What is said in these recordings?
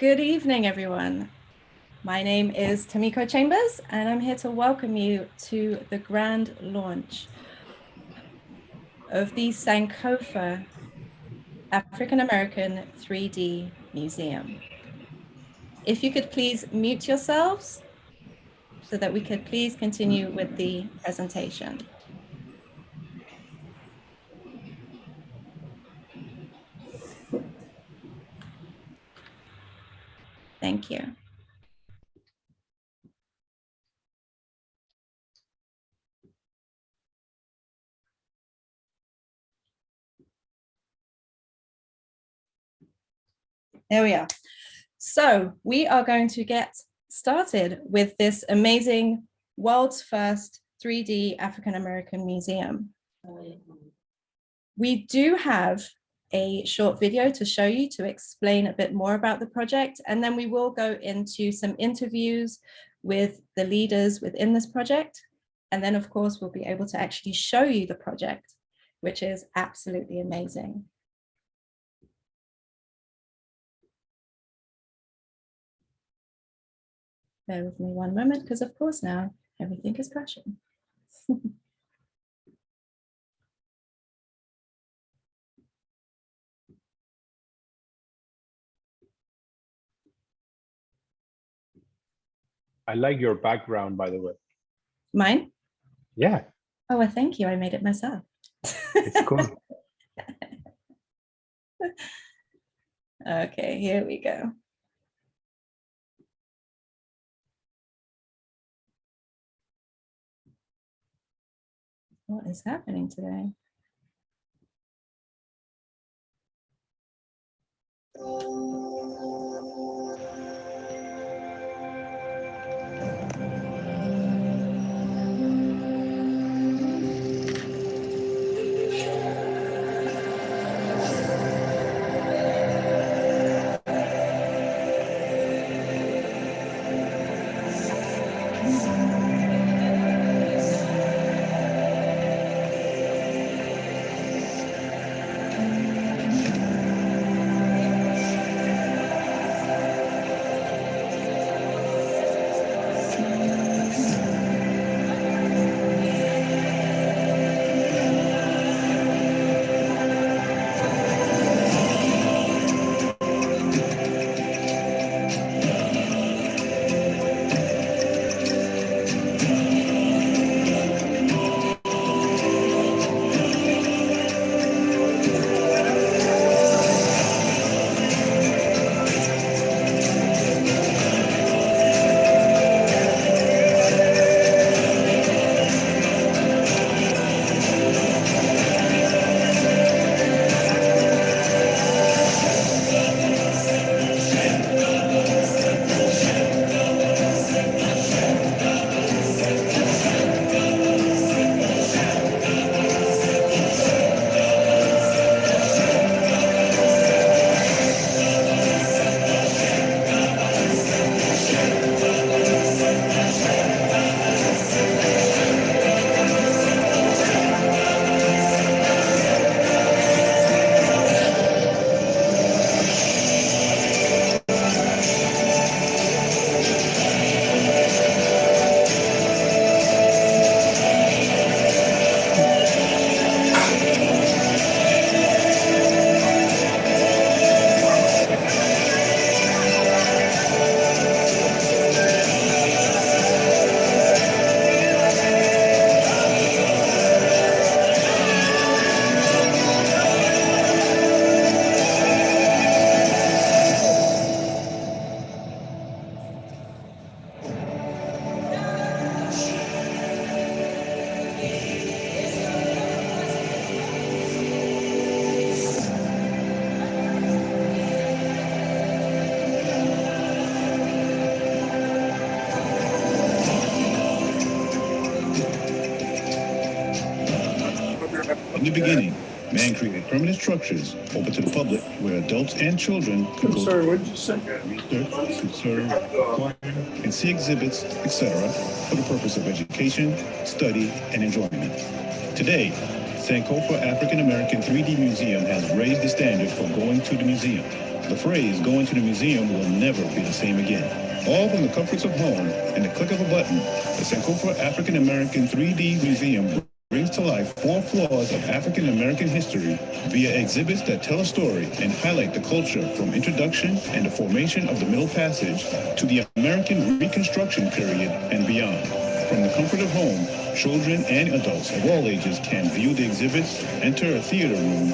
Good evening, everyone. My name is Tamiko Chambers, and I'm here to welcome you to the grand launch of the Sankofa African American 3D Museum. If you could please mute yourselves so that we could please continue with the presentation. Thank you. There we are. So we are going to get started with this amazing world's first 3D African American museum. We do have a short video to show you to explain a bit more about the project, and then we will go into some interviews with the leaders within this project. And then of course, we'll be able to actually show you the project, which is absolutely amazing. Bear with me one moment, because of course now everything is crashing. I like your background, by the way. Mine? Yeah. Oh, well, thank you. I made it myself. It's cool. Okay, here we go. What is happening today? In the beginning, man created permanent structures open to the public where adults and children could go to research, conserve, acquire, and see exhibits, etc., for the purpose of education, study, and enjoyment. Today, Sankofa African American 3D Museum has raised the standard for going to the museum. The phrase going to the museum will never be the same again. All from the comforts of home and the click of a button, the Sankofa African American 3D Museum brings to life 4 floors of African American history via exhibits that tell a story and highlight the culture from introduction and the formation of the Middle Passage to the American Reconstruction period and beyond. From the comfort of home, children and adults of all ages can view the exhibits, enter a theater room,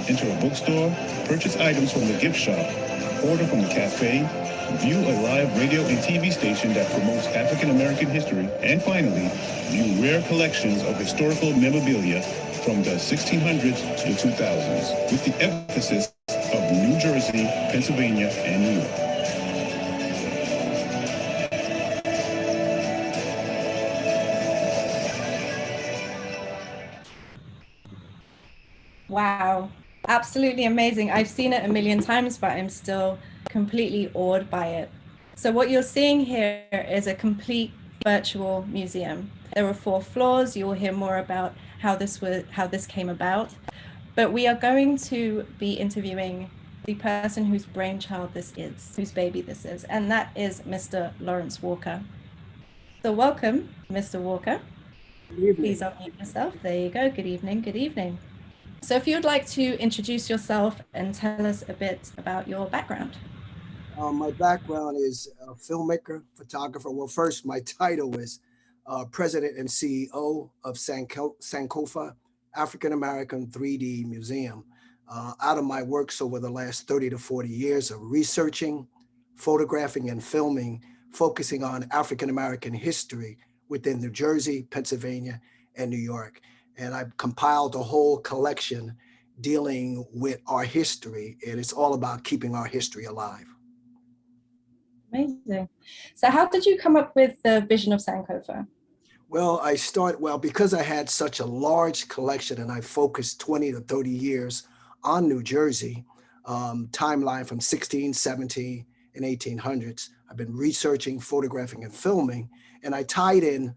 enter a bookstore, purchase items from the gift shop, order from the cafe, view a live radio and TV station that promotes African American history, and finally, view rare collections of historical memorabilia from the 1600s to the 2000s, with the emphasis of New Jersey, Pennsylvania, and New York. Wow, absolutely amazing. I've seen it a million times, but I'm still completely awed by it. So what you're seeing here is a complete virtual museum. There are 4 floors. You will hear more about how this came about. But we are going to be interviewing the person whose brainchild this is, whose baby this is, and that is Mr. Lawrence Walker. So welcome, Mr. Walker. Good evening. Please unmute yourself. There you go. Good evening. Good evening. So if you'd like to introduce yourself and tell us a bit about your background. My background is a filmmaker, photographer. Well, first, my title is President and CEO of Sankofa, African American 3D Museum. Out of my works over the last 30 to 40 years of researching, photographing, and filming, focusing on African American history within New Jersey, Pennsylvania, and New York. And I've compiled a whole collection dealing with our history, and it's all about keeping our history alive. Amazing. So how did you come up with the vision of Sankofa? Well, because I had such a large collection and I focused 20 to 30 years on New Jersey, timeline from 16, 17, and 1800s. I've been researching, photographing, and filming, and I tied in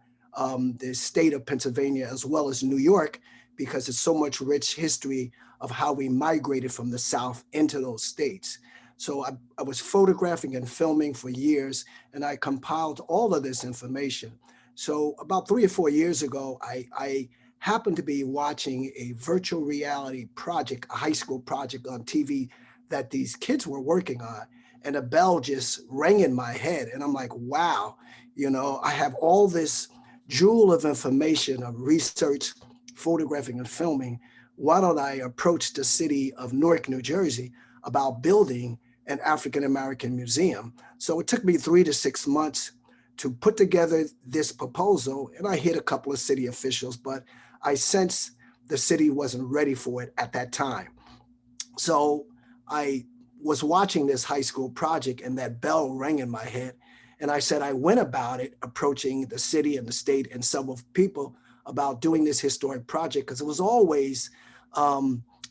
the state of Pennsylvania as well as New York because it's so much rich history of how we migrated from the South into those states. So I was photographing and filming for years, and I compiled all of this information. So about 3 or 4 years ago, I happened to be watching a virtual reality project, a high school project on TV that these kids were working on, and a bell just rang in my head. And I'm like, wow, I have all this jewel of information of research, photographing, and filming. Why don't I approach the city of Newark, New Jersey about building an African American museum? So it took me 3 to 6 months to put together this proposal, and I hit a couple of city officials, but I sensed the city wasn't ready for it at that time. So I was watching this high school project and that bell rang in my head. And I said, I went about it approaching the city and the state and several people about doing this historic project, because it was always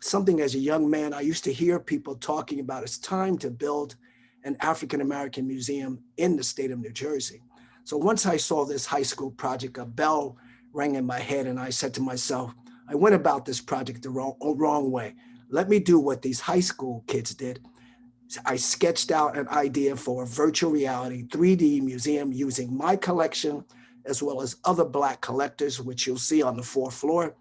something as a young man, I used to hear people talking about it's time to build an African American museum in the state of New Jersey. So once I saw this high school project, a bell rang in my head, and I said to myself, I went about this project the wrong way. Let me do what these high school kids did. I sketched out an idea for a virtual reality 3D museum using my collection as well as other Black collectors, which you'll see on the 4th floor.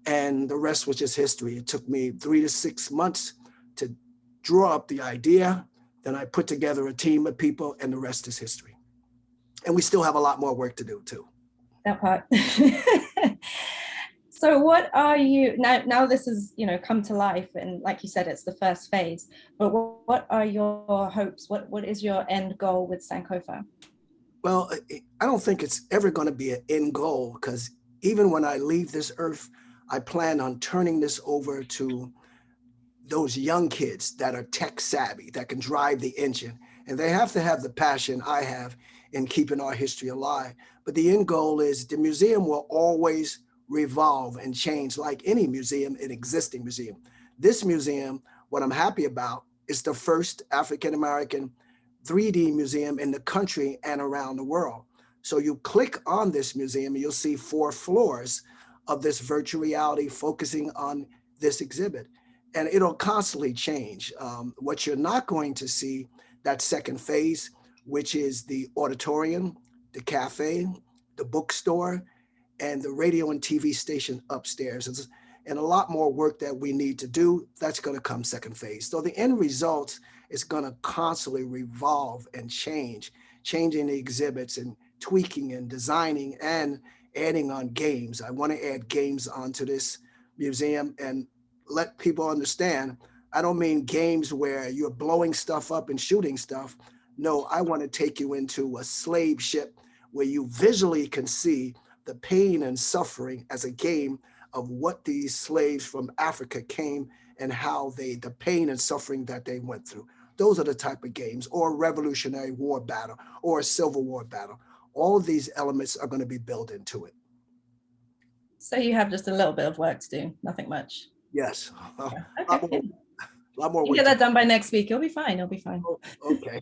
And the rest was just history. It took me 3 to 6 months to draw up the idea. Then I put together a team of people, and the rest is history. And we still have a lot more work to do too. That part. So what are you, now this has, come to life, and like you said, it's the first phase, but what are your hopes? What is your end goal with Sankofa? Well, I don't think it's ever going to be an end goal, because even when I leave this earth, I plan on turning this over to those young kids that are tech savvy, that can drive the engine. And they have to have the passion I have in keeping our history alive. But the end goal is the museum will always revolve and change like any museum, an existing museum. This museum, what I'm happy about, is the first African-American 3D museum in the country and around the world. So you click on this museum and you'll see 4 floors of this virtual reality focusing on this exhibit. and it'll constantly change. What you're not going to see, that second phase, which is the auditorium, the cafe, the bookstore, and the radio and TV station upstairs. And a lot more work that we need to do, that's going to come second phase. So the end result is going to constantly revolve and change, changing the exhibits and tweaking and designing and adding on games. I want to add games onto this museum and let people understand, I don't mean games where you're blowing stuff up and shooting stuff. No, I want to take you into a slave ship where you visually can see the pain and suffering as a game of what these slaves from Africa came and how the pain and suffering that they went through. Those are the type of games, or a Revolutionary War battle, or a Civil War battle. All of these elements are going to be built into it. So you have just a little bit of work to do, nothing much. Yes. Okay. A lot more You work. get that done by next week. You'll be fine. You'll be fine. Okay.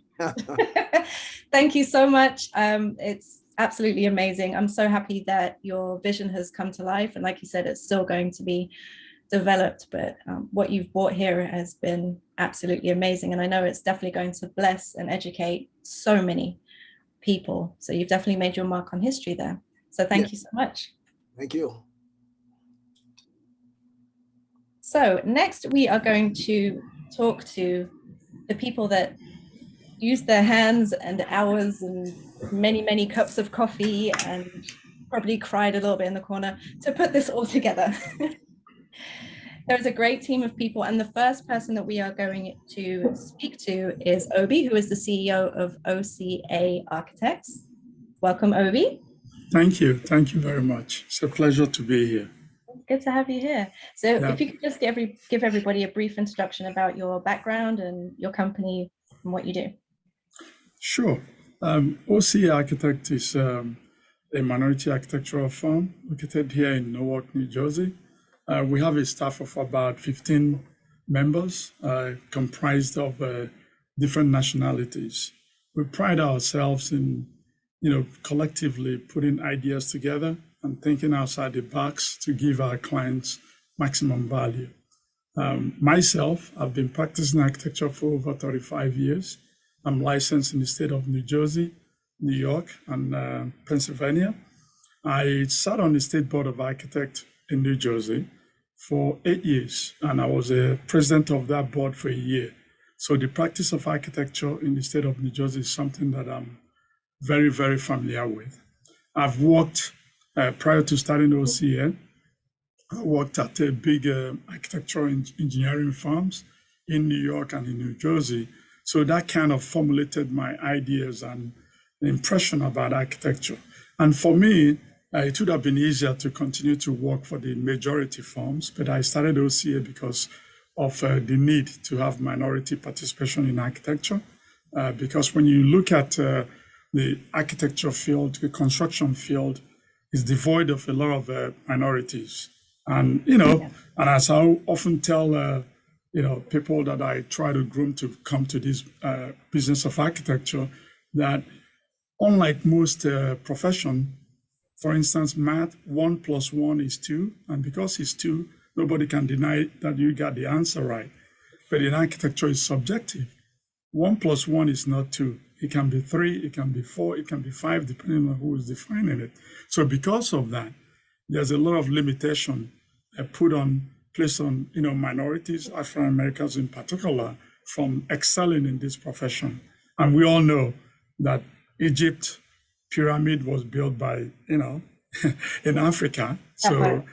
Thank you so much. It's absolutely amazing. I'm so happy that your vision has come to life. And like you said, it's still going to be developed, but what you've brought here has been absolutely amazing. And I know it's definitely going to bless and educate so many people. So you've definitely made your mark on history there. So thank you so much. Thank you. So next we are going to talk to the people that use their hands and hours and many, many cups of coffee and probably cried a little bit in the corner to put this all together. There's a great team of people, and the first person that we are going to speak to is Obi, who is the CEO of OCA Architects. Welcome, Obi. Thank you. Thank you very much. It's a pleasure to be here. Good to have you here. So if you could just give everybody a brief introduction about your background and your company and what you do. Sure. OCA Architect is a minority architectural firm located here in Newark, New Jersey. We have a staff of about 15 members comprised of different nationalities. We pride ourselves in, collectively putting ideas together and thinking outside the box to give our clients maximum value. Myself, I've been practicing architecture for over 35 years. I'm licensed in the state of New Jersey, New York, and Pennsylvania. I sat on the State Board of Architects in New Jersey for 8 years, and I was a president of that board for a year. So the practice of architecture in the state of New Jersey is something that I'm very, very familiar with. I've worked, prior to starting OCA, I worked at a big architectural engineering firms in New York and in New Jersey. So that kind of formulated my ideas and impression about architecture. And for me, it would have been easier to continue to work for the majority firms, but I started OCA because of the need to have minority participation in architecture. Because when you look at the architecture field, the construction field is devoid of a lot of minorities. And, and as I often tell, people that I try to groom to come to this business of architecture, that unlike most profession, for instance, math, 1 + 1 is 2. And because it's 2, nobody can deny that you got the answer right. But in architecture, it's subjective. 1 + 1 is not 2. It can be 3, it can be 4, it can be 5, depending on who is defining it. So because of that, there's a lot of limitation placed on minorities, African Americans in particular, from excelling in this profession. And we all know that Egypt pyramid was built by, in Africa. So,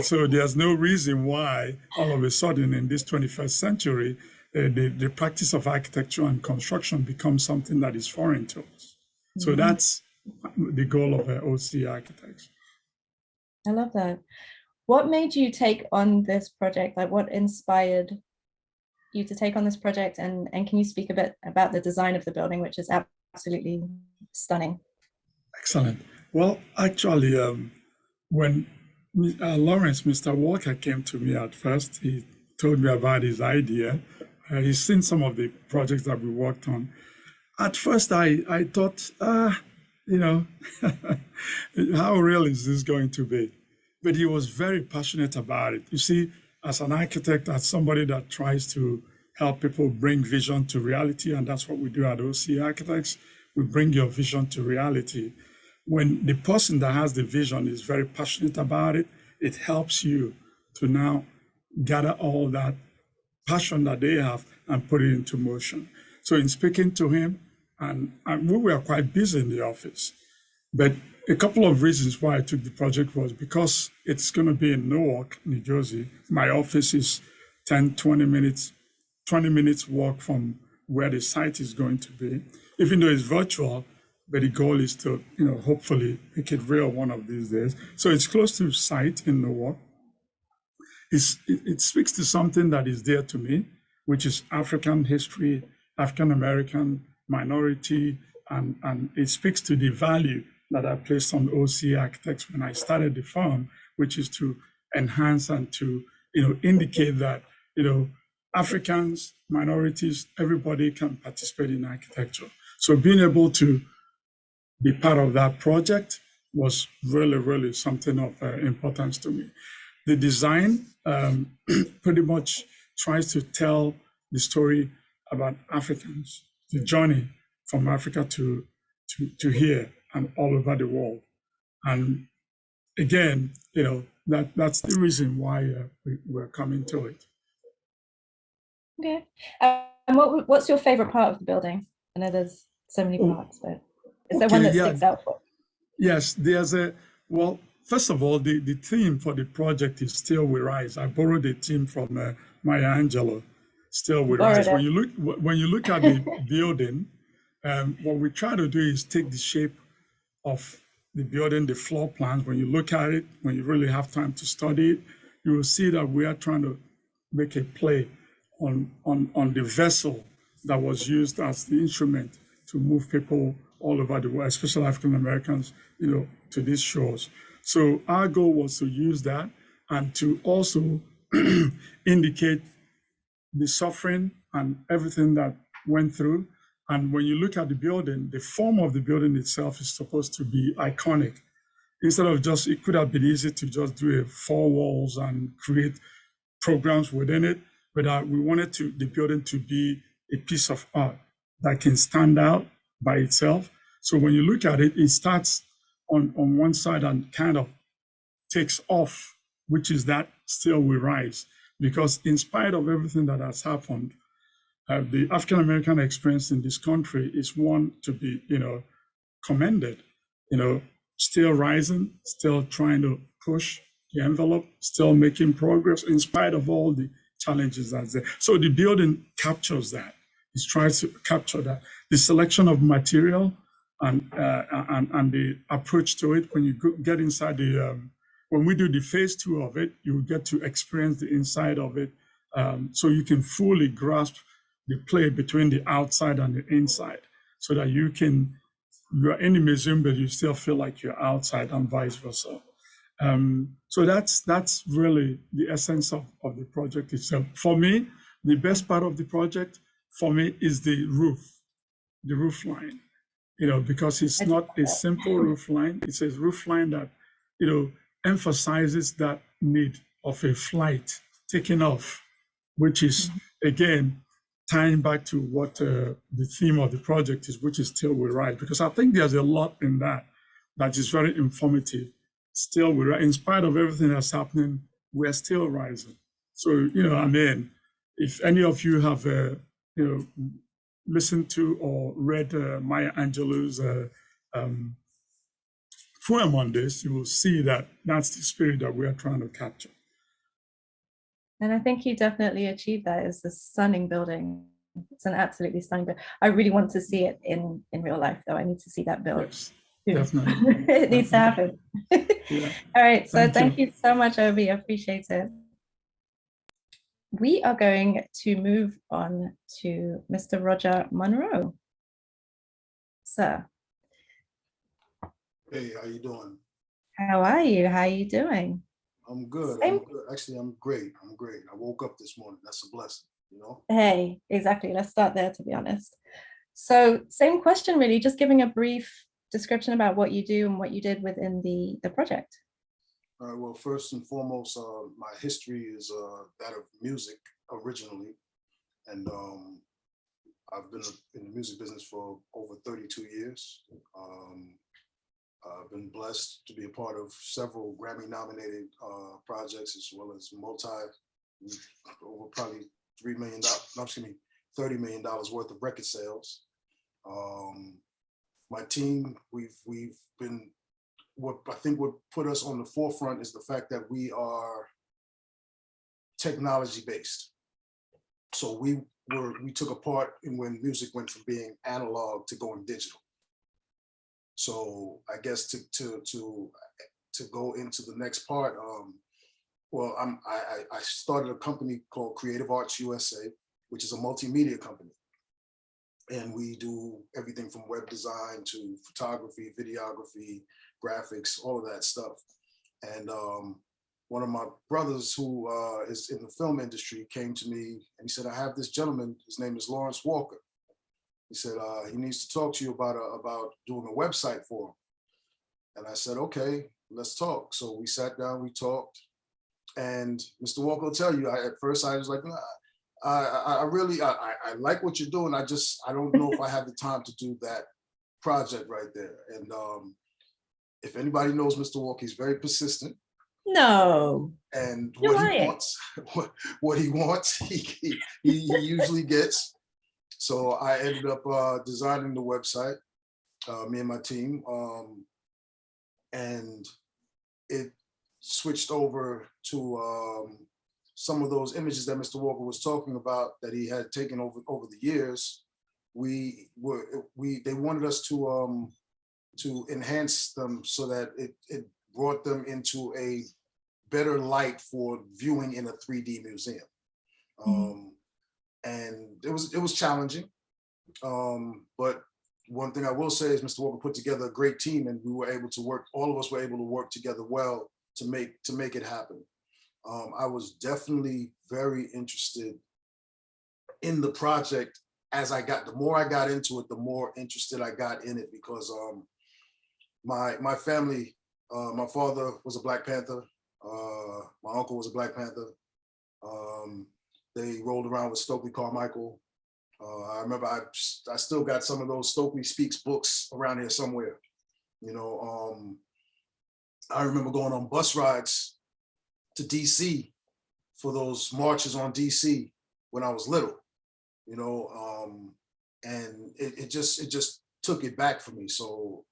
so there's no reason why all of a sudden in this 21st century, the practice of architecture and construction becomes something that is foreign to us. So that's the goal of OCA Architects. I love that. What made you take on this project? Like, what inspired you to take on this project? And can you speak a bit about the design of the building, which is absolutely stunning? Excellent. Well, actually, when Lawrence, Mr. Walker, came to me at first, he told me about his idea. He's seen some of the projects that we worked on. At first, I thought, how real is this going to be? But he was very passionate about it. You see, as an architect, as somebody that tries to help people bring vision to reality, and that's what we do at OC Architects. We bring your vision to reality. When the person that has the vision is very passionate about it, it helps you to now gather all that passion that they have and put it into motion. So in speaking to him, and we were quite busy in the office, but a couple of reasons why I took the project was because it's going to be in Newark, New Jersey. My office is 20 minutes walk from where the site is going to be, even though it's virtual, but the goal is to, hopefully make it real one of these days. So it's close to site in Newark. It speaks to something that is dear to me, which is African history, African American minority, and it speaks to the value that I placed on OC Architects when I started the firm, which is to enhance and to indicate that Africans, minorities, everybody can participate in architecture. So being able to be part of that project was really, really something of importance to me. The design pretty much tries to tell the story about Africans, the journey from Africa to here and all over the world. And again, that's the reason why we're coming to it. Okay. And what's your favorite part of the building? I know there's so many parts, but is there one that sticks out for? Yes, well, first of all, the theme for the project is Still We Rise. I borrowed the theme from Maya Angelou, Still We Rise. When you look at the building, what we try to do is take the shape of the building, the floor plans. When you look at it, when you really have time to study it, you will see that we are trying to make a play on the vessel that was used as the instrument to move people all over the world, especially African Americans, to these shores. So our goal was to use that and to also indicate the suffering and everything that went through. And when you look at the building, the form of the building itself is supposed to be iconic. Instead of it could have been easy to just do 4 walls and create programs within it, but we wanted the building to be a piece of art that can stand out by itself. So when you look at it, it starts on one side and kind of takes off, which is that Still We Rise. Because in spite of everything that has happened, the African American experience in this country is one to be, commended. Still rising, still trying to push the envelope, still making progress in spite of all the challenges that's there. So the building captures that. It tries to capture that. The selection of material and the approach to it. When you get inside when we do the phase 2 of it, you get to experience the inside of it, so you can fully grasp the play between the outside and the inside, so that you're in the museum, but you still feel like you're outside and vice versa. So that's really the essence of the project itself. For me, the best part of the project for me is the roof line, because it's not a simple roof line. It's a roof line that, emphasizes that need of a flight taking off, which is, again, tying back to what the theme of the project is, which is Still We Rise, because I think there's a lot in that is very informative. Still we rise. In spite of everything that's happening, we're still rising. So, if any of you have, listened to or read Maya Angelou's poem on this, you will see that that's the spirit that we are trying to capture. And I think you definitely achieved that. It's a stunning building. It's an absolutely stunning building. I really want to see it in real life, though. I need to see that build. Yes, definitely. It needs to happen. Yeah. All right. So thank you so much, Obi. I appreciate it. We are going to move on to Mr. Roger Monroe. Sir. Hey, how you doing? How are you? How are you doing? I'm good. Same. I'm good. Actually, I'm great. I woke up this morning. That's a blessing, Hey, exactly. Let's start there, to be honest. So same question, really, just giving a brief description about what you do and what you did within the project. All right, well, first and foremost, my history is that of music originally. And I've been in the music business for over 32 years. I've been blessed to be a part of several Grammy-nominated projects, as well as over probably $3 million, no, excuse me, $30 million worth of record sales. My team, we've been, what I think what put us on the forefront is the fact that we are technology based. So we took a part in when music went from being analog to going digital. So I guess to go into the next part, well, I started a company called Creative Arts USA, which is a multimedia company. And we do everything from web design to photography, videography, graphics, all of that stuff. And one of my brothers who is in the film industry came to me and he said, I have this gentleman, his name is Lawrence Walker. He said, he needs to talk to you about doing a website for him. And I said, okay, let's talk. So we sat down, we talked. And Mr. Walker will tell you, at first I was like, nah, I really like what you're doing. I don't know if I have the time to do that project right there. And if anybody knows Mr. Walker, he's very persistent. No. And what he wants, what he wants, he usually gets. So I ended up designing the website, me and my team, and it switched over to some of those images that Mr. Walker was talking about that he had taken over the years. They wanted us to enhance them so that it brought them into a better light for viewing in a 3D museum. And it was challenging. But one thing I will say is Mr. Walker put together a great team, and we were able to work, all of us were able to work together well to make it happen. I was definitely very interested in the project as the more I got into it, the more interested I got in it, because my family, my father was a Black Panther, my uncle was a Black Panther. They rolled around with Stokely Carmichael. I remember I still got some of those Stokely Speaks books around here somewhere. You know, I remember going on bus rides to DC for those marches on DC when I was little, you know, and it just took it back for me. So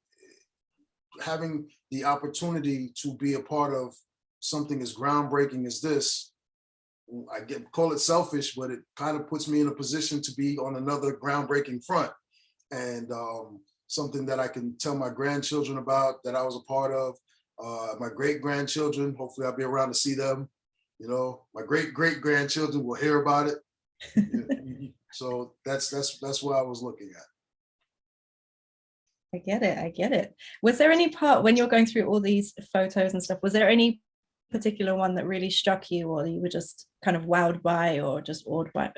having the opportunity to be a part of something as groundbreaking as this, call it selfish, but it kind of puts me in a position to be on another groundbreaking front, and something that I can tell my grandchildren about, that I was a part of. My great-grandchildren, hopefully I'll be around to see them. You know, my great-great-grandchildren will hear about it. So that's what I was looking at. I get it. Was there any part when you're going through all these photos and stuff, was there any particular one that really struck you, or you were just kind of wowed by or just awed by?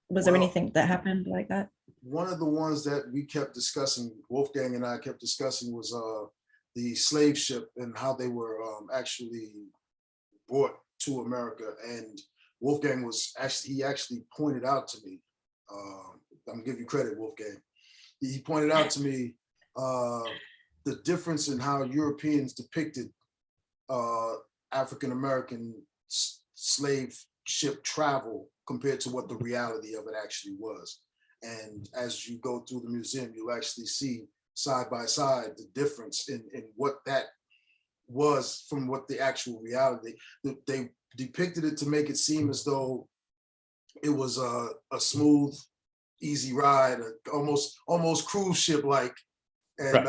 Was there anything that happened like that? One of the ones that we kept discussing, Wolfgang and I kept discussing, was the slave ship and how they were actually brought to America. And Wolfgang actually pointed out to me, I'm gonna give you credit, Wolfgang. He pointed out to me the difference in how Europeans depicted African-American slave ship travel compared to what the reality of it actually was. And as you go through the museum, you'll actually see side by side the difference in what that was from what the actual reality. They depicted it to make it seem as though it was a smooth, easy ride, almost cruise ship like, and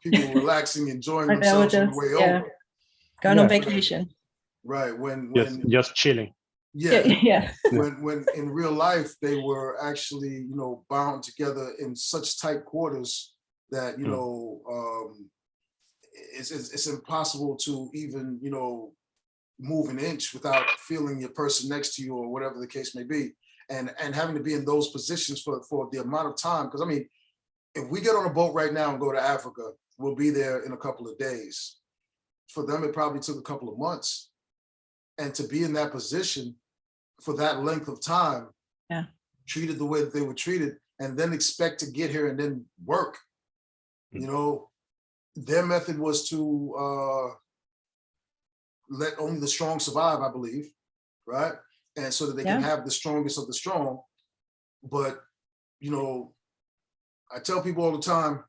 people were relaxing, enjoying themselves on the way over. Going on vacation. Right, when just chilling. Yeah. When in real life they were actually, you know, bound together in such tight quarters that, you know, it's impossible to even, you know, move an inch without feeling your person next to you or whatever the case may be, and having to be in those positions for the amount of time. Because I mean, if we get on a boat right now and go to Africa, we'll be there in a couple of days. for them, it probably took a couple of months. And to be in that position for that length of time, Yeah, treated the way that they were treated, and then expect to get here and then work. You know, their method was to let only the strong survive, I believe, right? And so that they can have the strongest of the strong. But, you know, I tell people all the time,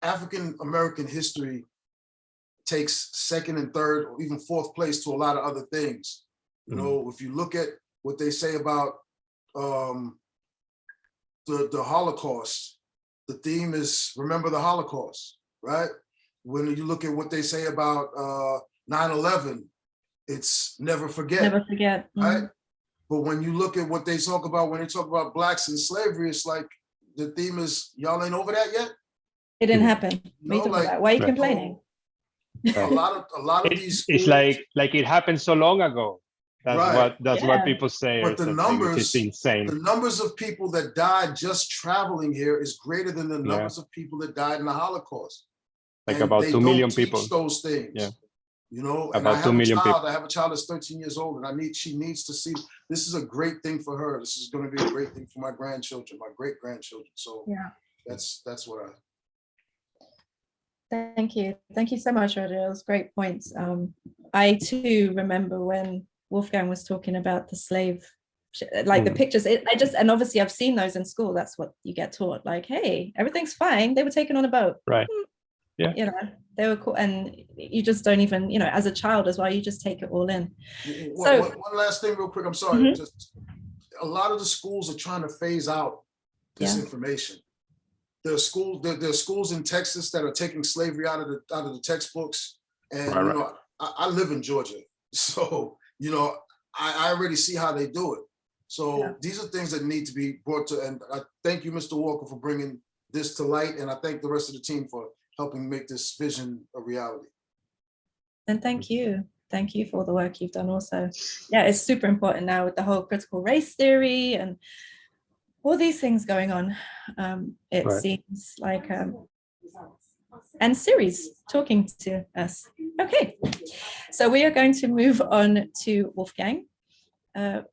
African American history takes second and third or even fourth place to a lot of other things. You know, if you look at what they say about the Holocaust, the theme is remember the Holocaust, right? When you look at what they say about 9/11, it's never forget. Never forget. Right? But when you look at what they talk about, when they talk about blacks and slavery, it's like the theme is y'all ain't over that yet. It didn't happen. You What are you know, talking like, about? Why are you complaining? A lot of these schools, It's like it happened so long ago. That's what people say. But the something, numbers, which is insane. the numbers of people that died just traveling here is greater than the numbers of people that died in the Holocaust. Like and about they 2 don't million teach people. those things. Yeah. You know, and About 2 million people. I have a child that's 13 years old, and she needs to see this is a great thing for her. This is going to be a great thing for my grandchildren, my great grandchildren. So that's what I. Thank you. Thank you so much, Roger. Those great points. I too remember when Wolfgang was talking about the slave, like the pictures. And obviously I've seen those in school. That's what you get taught. Like, hey, everything's fine. They were taken on a boat. Right. Yeah. You know, they were cool. And you just don't even, you know, as a child as well, you just take it all in. So one last thing real quick. I'm sorry. Just a lot of the schools are trying to phase out this information. There are schools in Texas that are taking slavery out of the textbooks. And you know, I live in Georgia. So, you know, I already see how they do it. So these are things that need to be brought to, and I thank you, Mr. Walker, for bringing this to light. And I thank the rest of the team for helping make this vision a reality. And thank you. Thank you for all the work you've done also. Yeah, it's super important now with the whole critical race theory and all these things going on. It seems like, and Siri's talking to us. Okay, so we are going to move on to Wolfgang.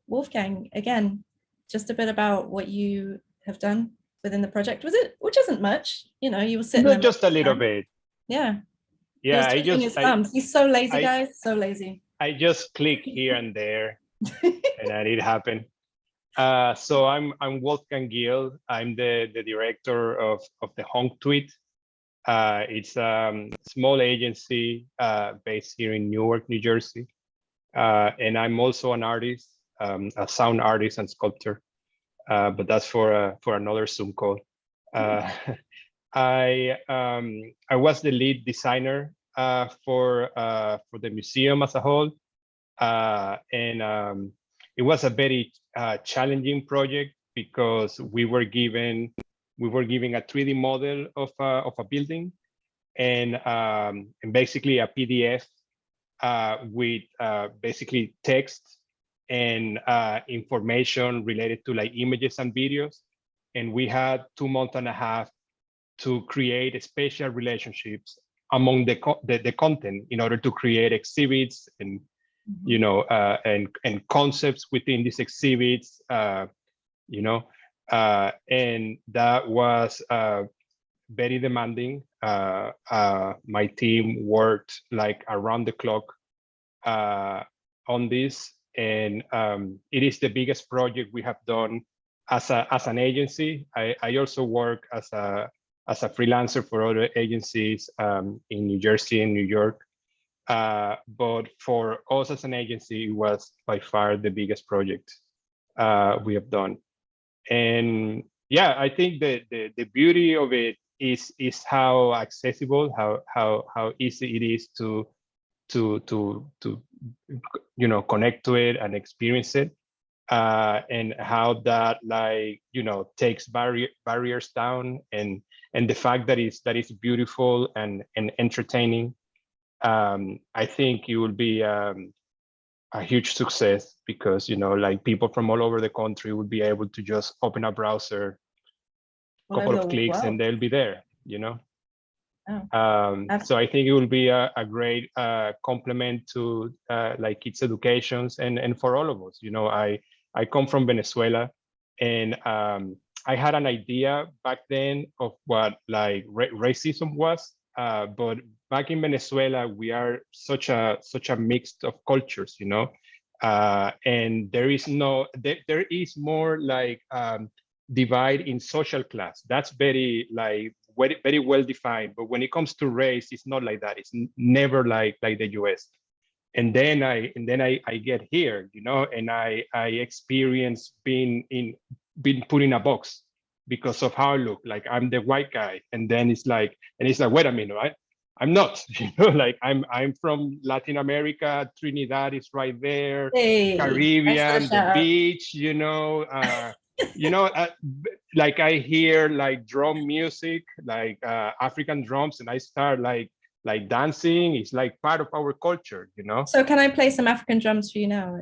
Wolfgang, again, just a bit about what you have done within the project. Which isn't much, you know, you were sitting there. Just a little bit. Yeah. Yeah, He's so lazy, guys, so lazy. I just click here and there and then it happened. So I'm Wolfgang Gill. I'm the director of the Honk Tweet. It's a small agency based here in Newark, New Jersey. And I'm also an artist, a sound artist and sculptor. But that's for another Zoom call. I was the lead designer for the museum as a whole, and it was a very challenging project because we were given a 3D model of a building and basically a PDF with basically text and information related to like images and videos, and we had 2.5 months to create special relationships among the content in order to create exhibits and you know and concepts within these exhibits, you know, and that was very demanding. My team worked like around the clock on this, and it is the biggest project we have done as an agency. I also work as a freelancer for other agencies in New Jersey and New York. But for us as an agency, it was by far the biggest project we have done. And yeah, I think that the beauty of it is how accessible, how easy it is to you know, connect to it and experience it, and how that, like, you know, takes barriers down, and the fact that it's beautiful and entertaining. I think it will be a huge success because, you know, like people from all over the country would be able to just open a browser, couple of clicks, and they'll be there, you know. So I think it will be a great complement to like kids' educations and for all of us. You know, I come from Venezuela, and I had an idea back then of what like racism was, but back in Venezuela we are such a mix of cultures, you know, and there is more like divide in social class. That's very like very well defined, but when it comes to race, it's not like that. It's never like the US. And then I get here, you know, and I experience being put in a box because of how I look. Like I'm the white guy, and then it's like wait a minute, right? I'm not, you know, like I'm from Latin America. Trinidad is right there, Hey, Caribbean, the beach, you know. You know, like I hear like drum music, like African drums, and I start like dancing. It's like part of our culture, you know. So can I play some African drums for you now?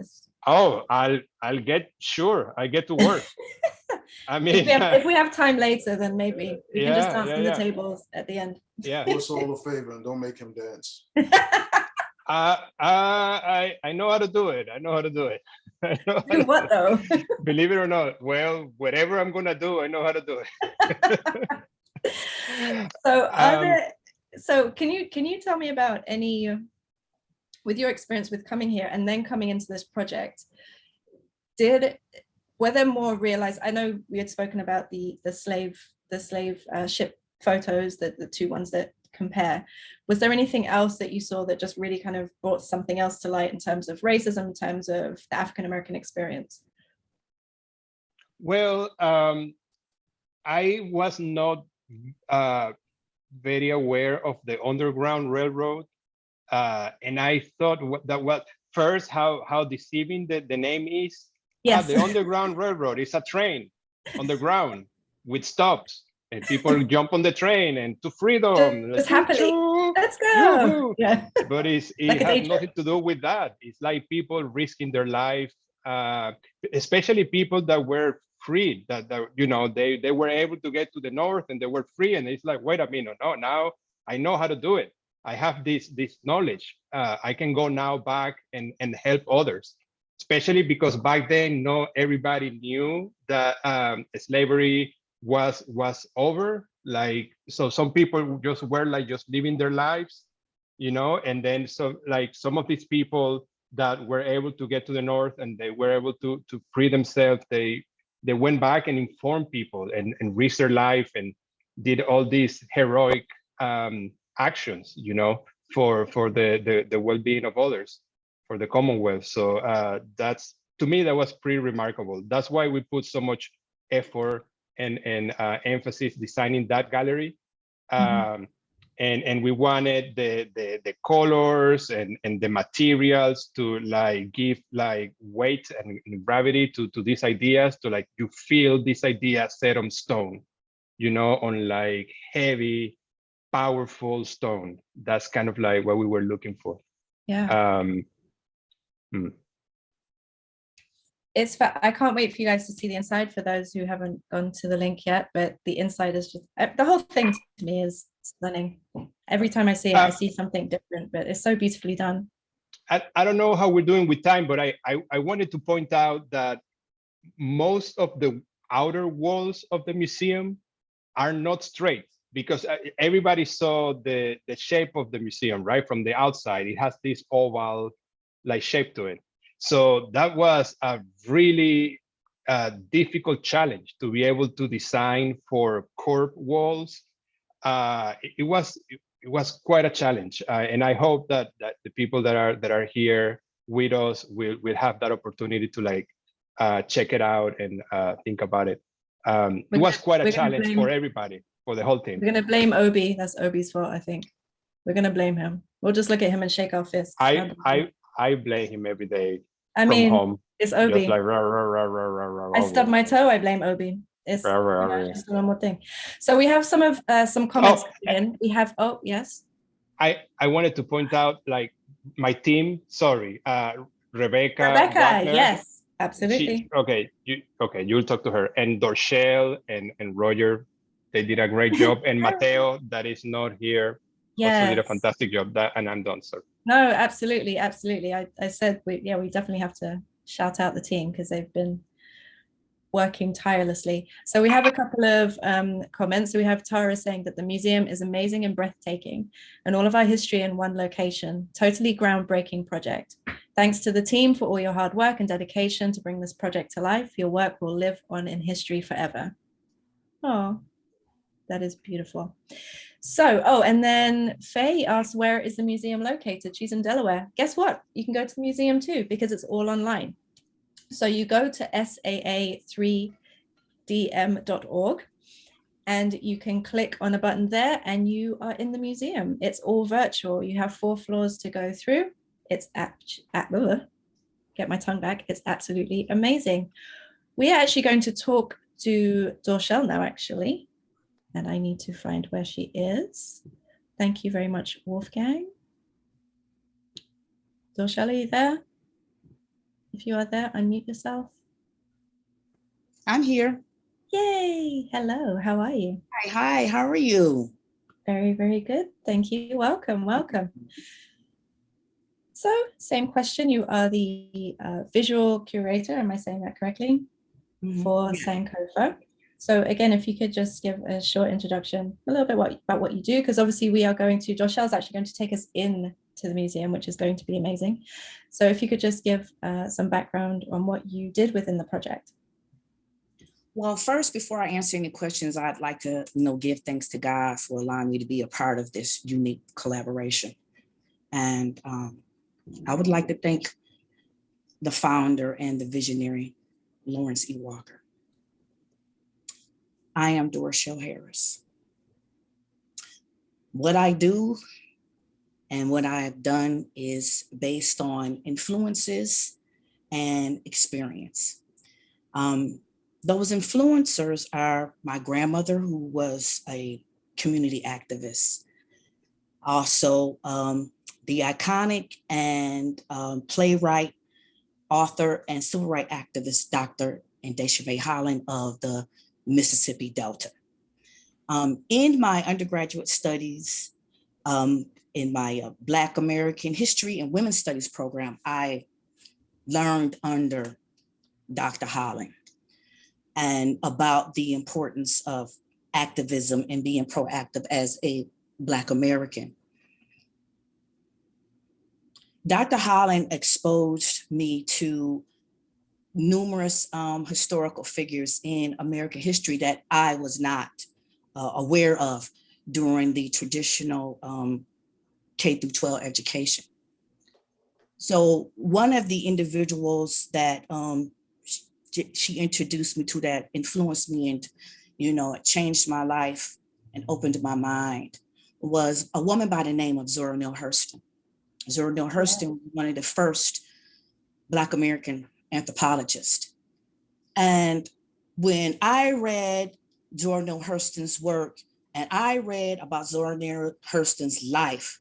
Oh, I'll get to work. I mean, if we have time later, then maybe we can just dance on the tables at the end. Yeah. Do us all a favor and don't make him dance. I know how to do it. I know how to do it. Do what though? Believe it or not, well, whatever I'm gonna do, I know how to do it. So can you tell me about any, with your experience with coming here and then coming into this project, were there more realized? I know we had spoken about the slave ship photos, the two ones that compare. Was there anything else that you saw that just really kind of brought something else to light in terms of racism, in terms of the African American experience? Well, I was not very aware of the Underground Railroad, and I thought that was first how deceiving the name is. Yes. The Underground Railroad is a train on the ground with stops, and people jump on the train and to freedom. Just happily. Let's go. Yeah. But it like has nothing to do with that. It's like people risking their life, especially people that were free, that you know, they were able to get to the north and they were free. And it's like, wait a minute, no, now I know how to do it. I have this knowledge. I can go now back and help others. Especially because back then, not everybody knew that slavery was over. Like, so some people just were like just living their lives, you know, and then so like some of these people that were able to get to the north and they were able to free themselves, they went back and informed people and risked their life and did all these heroic actions, you know, for the well-being of others, for the Commonwealth. So that's, to me, that was pretty remarkable. That's why we put so much effort and emphasis designing that gallery. And we wanted the colors and the materials to like give like weight and gravity to these ideas, to like you feel this idea set on stone, you know, on like heavy, powerful stone. That's kind of like what we were looking for. Yeah. I can't wait for you guys to see the inside, for those who haven't gone to the link yet, but the inside is just, the whole thing to me is stunning. Every time I see it, I see something different, but it's so beautifully done. I don't know how we're doing with time, but I wanted to point out that most of the outer walls of the museum are not straight, because everybody saw the shape of the museum, right? From the outside, it has this oval like shape to it. So that was a really difficult challenge to be able to design for curved walls. It was quite a challenge, and I hope that the people that are here with us will have that opportunity to like check it out and think about it. It was quite a challenge for everybody, for the whole team. We're gonna blame Obi. That's Obi's fault, I think. We're gonna blame him. We'll just look at him and shake our fists. I blame him every day. I mean, home, it's Obi. just like, rah, rah, rah, rah, rah, rah, I stubbed my toe, I blame Obi. It's just a normal thing. So we have some comments in. We have, yes. I wanted to point out like my team, sorry, Rebecca, Wagner, yes, absolutely. You'll talk to her, and Dorchelle and Roger. They did a great job. And Mateo, that is not here, also did a Yes. fantastic job. And I'm done, sir. No, absolutely, absolutely. I said we definitely have to shout out the team because they've been working tirelessly. So we have a couple of comments. So we have Tara saying that the museum is amazing and breathtaking, and all of our history in one location. Totally groundbreaking project. Thanks to the team for all your hard work and dedication to bring this project to life. Your work will live on in history forever. Oh, that is beautiful. So, oh, and then Faye asked, where is the museum located? She's in Delaware. Guess what? You can go to the museum too, because it's all online. So you go to saa3dm.org and you can click on a button there and you are in the museum. It's all virtual. You have 4 floors to go through. It's get my tongue back. It's absolutely amazing. We are actually going to talk to Dorshel now, actually. And I need to find where she is. Thank you very much, Wolfgang. Dorshel, are you there? If you are there, unmute yourself. I'm here. Yay. Hello. How are you? Hi. How are you? Very, very good. Thank you. Welcome. Welcome. So, same question. You are the visual curator. Am I saying that correctly? For Sankofa. So again, if you could just give a short introduction, a little bit about what you do, because obviously we are going to, Joshel's actually going to take us in to the museum, which is going to be amazing. So if you could just give some background on what you did within the project. Well, first, before I answer any questions, I'd like to give thanks to God for allowing me to be a part of this unique collaboration. And I would like to thank the founder and the visionary, Lawrence E. Walker. I am Dorshel Harris. What I do and what I have done is based on influences and experience. Those influencers are my grandmother, who was a community activist. Also, the iconic and playwright, author, and civil rights activist, Dr. Indesha May Holland of the Mississippi Delta. In my undergraduate studies, in my Black American History and Women's Studies program, I learned under Dr. Holland and about the importance of activism and being proactive as a Black American. Dr. Holland exposed me to numerous historical figures in American history that I was not aware of during the traditional K-12 education. So one of the individuals that she introduced me to that influenced me and, it changed my life and opened my mind was a woman by the name of Zora Neale Hurston. Zora Neale Hurston was one of the first Black American anthropologists. And when I read Zora Neale Hurston's work and I read about Zora Neale Hurston's life,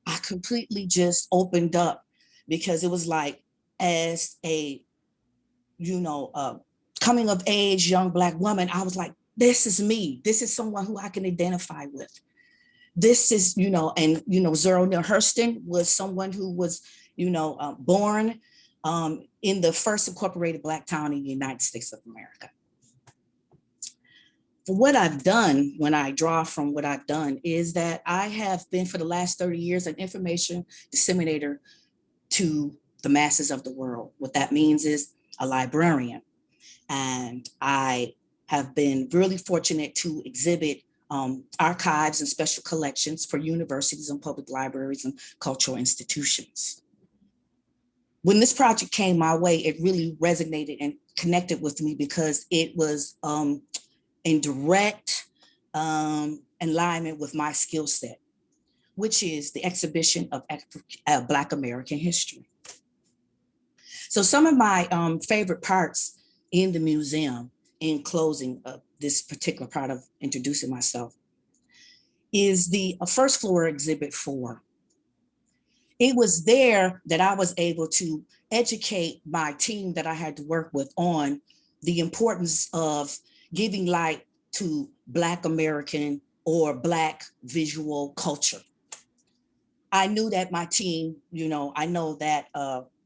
I completely just opened up, because it was like, as a, coming of age young Black woman, I was like, this is me. This is someone who I can identify with. This is, Zora Neale Hurston was someone who was, born in the first incorporated Black town in the United States of America. For what I've done, when I draw from what I've done, is that I have been for the last 30 years an information disseminator to the masses of the world. What that means is a librarian. And I have been really fortunate to exhibit archives and special collections for universities and public libraries and cultural institutions. When this project came my way, it really resonated and connected with me because it was in direct alignment with my skill set, which is the exhibition of Black American history. So some of my favorite parts in the museum, in closing of this particular part of introducing myself, is the first floor exhibit 4. It was there that I was able to educate my team that I had to work with on the importance of giving light to Black American or Black visual culture. I knew that my team, I know that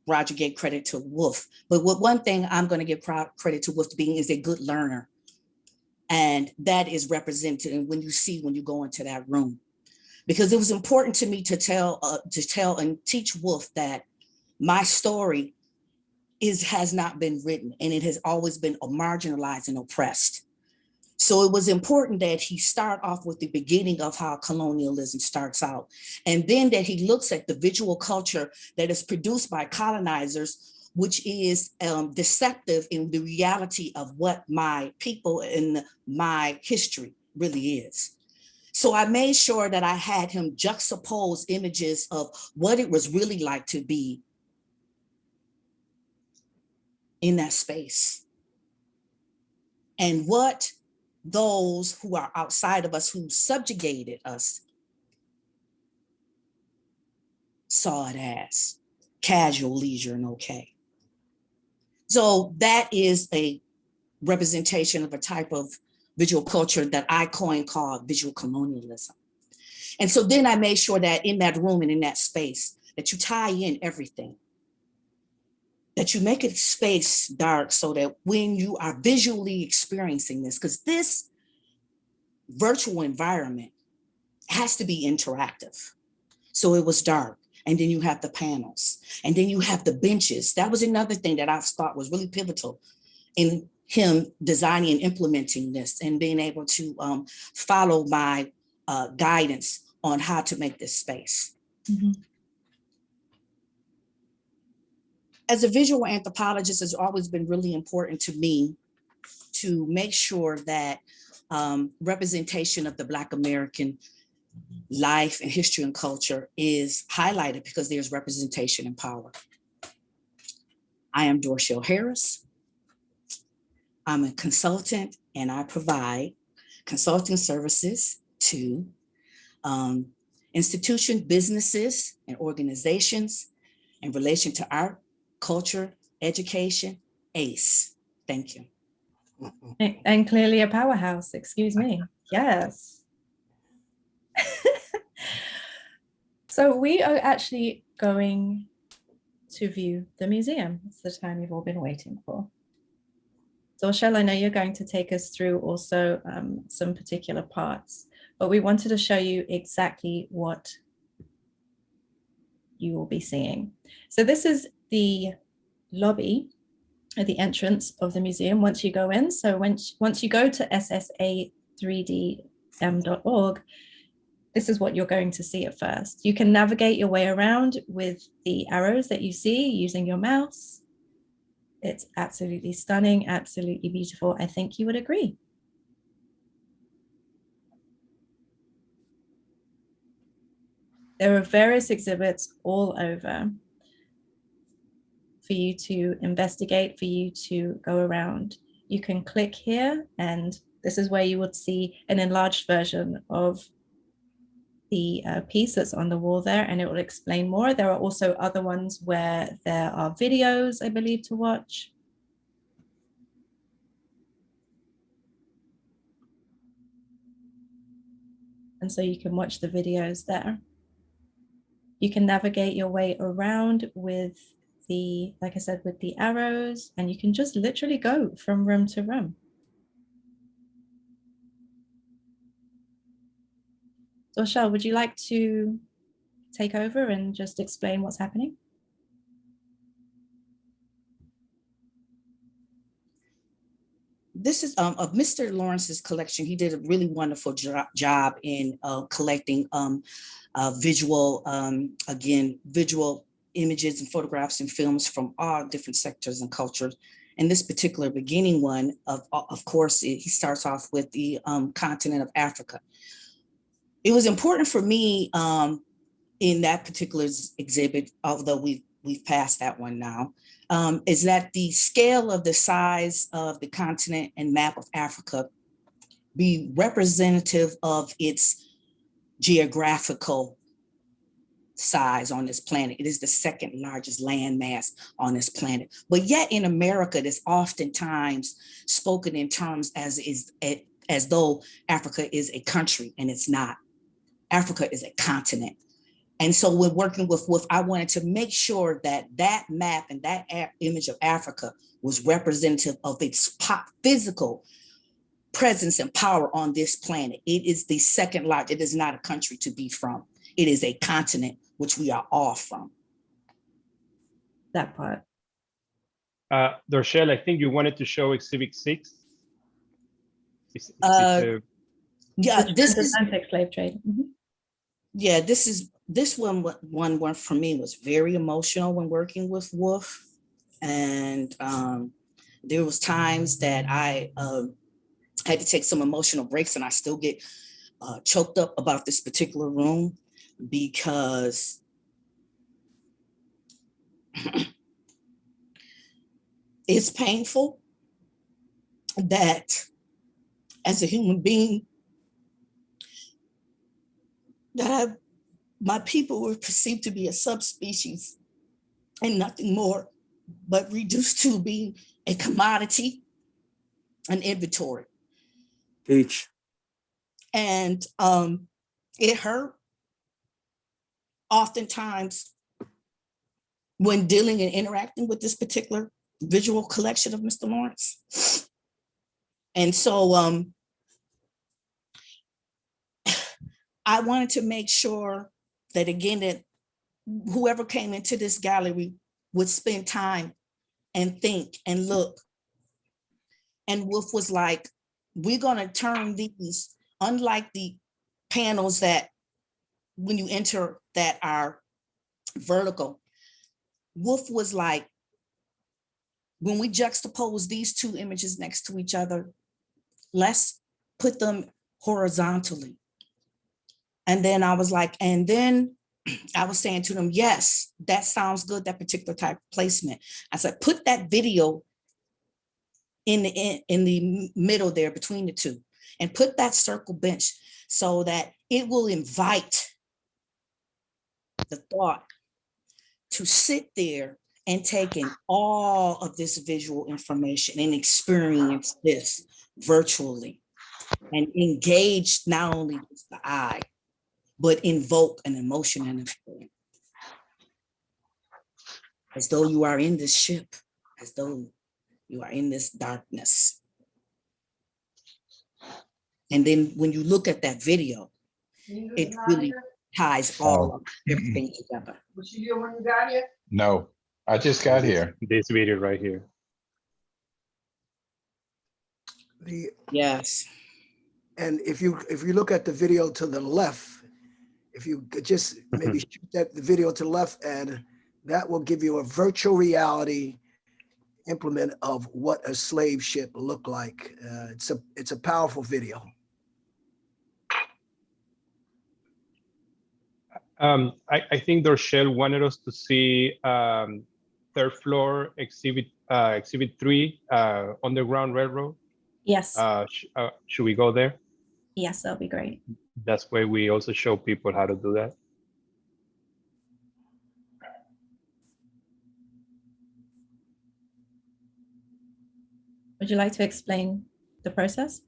Roger gave credit to Wolf, but one thing I'm going to give credit to Wolf being is a good learner. And that is represented when you go into that room, because it was important to me to tell and teach Wolf that my story has not been written, and it has always been marginalized and oppressed. So it was important that he start off with the beginning of how colonialism starts out, and then that he looks at the visual culture that is produced by colonizers, which is deceptive in the reality of what my people and my history really is. So I made sure that I had him juxtapose images of what it was really like to be in that space, and what those who are outside of us, who subjugated us, saw it as casual, leisure, and okay. So that is a representation of a type of visual culture that I coined called visual colonialism. And so then I made sure that in that room and in that space, that you tie in everything, that you make it space dark so that when you are visually experiencing this, because this virtual environment has to be interactive. So it was dark. And then you have the panels, and then you have the benches. That was another thing that I thought was really pivotal in him designing and implementing this, and being able to follow my guidance on how to make this space. Mm-hmm. As a visual anthropologist, it's always been really important to me to make sure that representation of the Black American life and history and culture is highlighted, because there's representation and power. I am Dorchelle Harris. I'm a consultant, and I provide consulting services to institutions, businesses, and organizations in relation to art, culture, education, ACE. Thank you. And clearly a powerhouse, excuse me. Yes. So we are actually going to view the museum. It's the time you've all been waiting for. So Shell, I know you're going to take us through also some particular parts, but we wanted to show you exactly what you will be seeing. So this is the lobby at the entrance of the museum once you go in. So once you go to ssa3dm.org, this is what you're going to see at first. You can navigate your way around with the arrows that you see using your mouse. It's absolutely stunning, absolutely beautiful. I think you would agree. There are various exhibits all over for you to investigate, for you to go around. You can click here, and this is where you would see an enlarged version of the piece that's on the wall there, and it will explain more. There are also other ones where there are videos, I believe, to watch. And so you can watch the videos there. You can navigate your way around with the, like I said, with the arrows, and you can just literally go from room to room. So Shell, would you like to take over and just explain what's happening? This is of Mr. Lawrence's collection. He did a really wonderful job in collecting visual images and photographs and films from all different sectors and cultures. And this particular beginning one, of course, he starts off with the continent of Africa. It was important for me in that particular exhibit, although we've passed that one now, is that the scale of the size of the continent and map of Africa be representative of its geographical size on this planet. It is the second largest landmass on this planet. But yet in America, it is oftentimes spoken in terms as is as though Africa is a country, and it's not. Africa is a continent. And so we're working with I wanted to make sure that that map and that image of Africa was representative of its physical presence and power on this planet. It is the second largest. It is not a country to be from. It is a continent, which we are all from. That part. Dorchelle, I think you wanted to show Exhibit 6. Yeah, this is transatlantic slave trade. yeah, this one for me was very emotional when working with Wolf. And there was times that I had to take some emotional breaks, and I still get choked up about this particular room because it's painful that as a human being that my people were perceived to be a subspecies and nothing more, but reduced to being a commodity, an inventory. Teach. And it hurt oftentimes when dealing and interacting with this particular visual collection of Mr. Lawrence. And so I wanted to make sure that, again, that whoever came into this gallery would spend time and think and look. And Wolf was like, we're gonna turn these, unlike the panels that when you enter that are vertical, Wolf was like, when we juxtapose these two images next to each other, let's put them horizontally. And then I was like, and then I was saying to them, yes, that sounds good, that particular type of placement. I said, put that video in the middle there between the two, and put that circle bench so that it will invite the thought to sit there and take in all of this visual information and experience this virtually and engage not only just the eye, but invoke an emotion and a feeling. As though you are in this ship, as though you are in this darkness. And then when you look at that video, it really ties all of everything together. What you do when you got here? No, I just got here. This video right here. Yes. And if you look at the video to the left, if you could just maybe shoot the video to the left, and that will give you a virtual reality implement of what a slave ship looked like. It's a powerful video. I think Dorchelle wanted us to see third floor exhibit 3, Underground Railroad. Yes. Should we go there? Yes, that'll be great. That's why we also show people how to do that. Would you like to explain the process?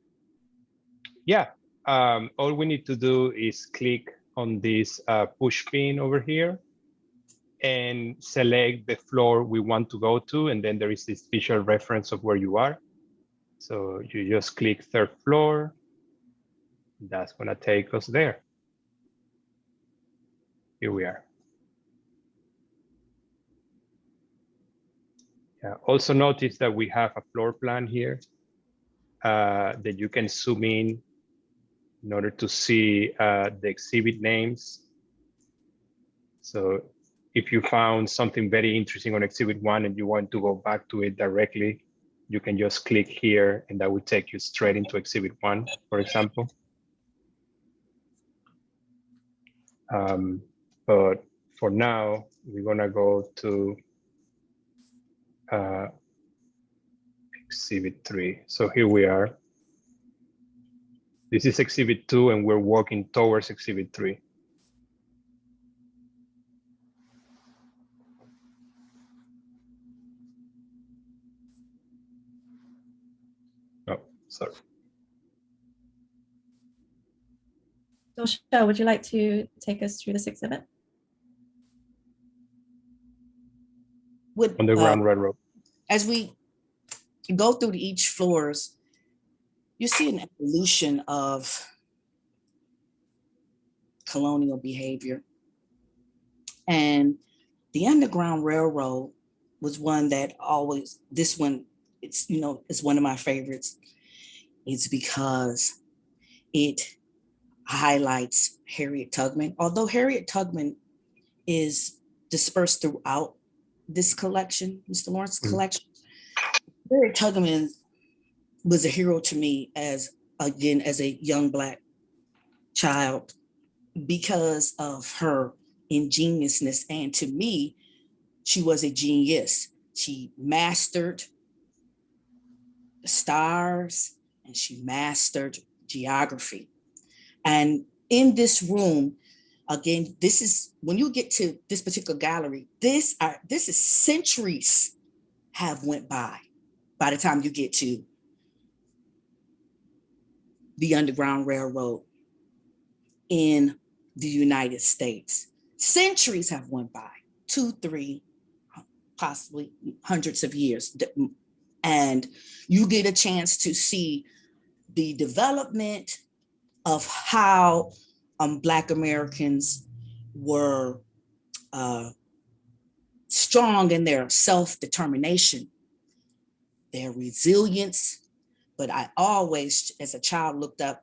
Yeah. All we need to do is click on this push pin over here and select the floor we want to go to. And then there is this visual reference of where you are. So you just click third floor. That's gonna take us there. Here we are. Yeah. Also notice that we have a floor plan here that you can zoom in order to see the exhibit names. So if you found something very interesting on exhibit 1 and you want to go back to it directly, you can just click here and that will take you straight into exhibit 1, for example. But for now, we're gonna go to exhibit 3. So here we are. This is exhibit 2 and we're walking towards exhibit 3. Oh, sorry. Michelle, would you like to take us through this exhibit? With, Underground Railroad. as we go through each floors, you see an evolution of colonial behavior. And the Underground Railroad was one that always, this one, it's, you know, it's one of my favorites. It's because it highlights Harriet Tubman. Although Harriet Tubman is dispersed throughout this collection, Mr. Lawrence's collection, Harriet Tubman was a hero to me as, again, as a young Black child because of her ingeniousness. And to me, she was a genius. She mastered the stars and she mastered geography. And in this room, again, this is, when you get to this particular gallery, this is centuries have went by the time you get to the Underground Railroad in the United States. Centuries have went by, 2, 3, possibly hundreds of years. And you get a chance to see the development of how Black Americans were strong in their self-determination, their resilience. But I always, as a child, looked up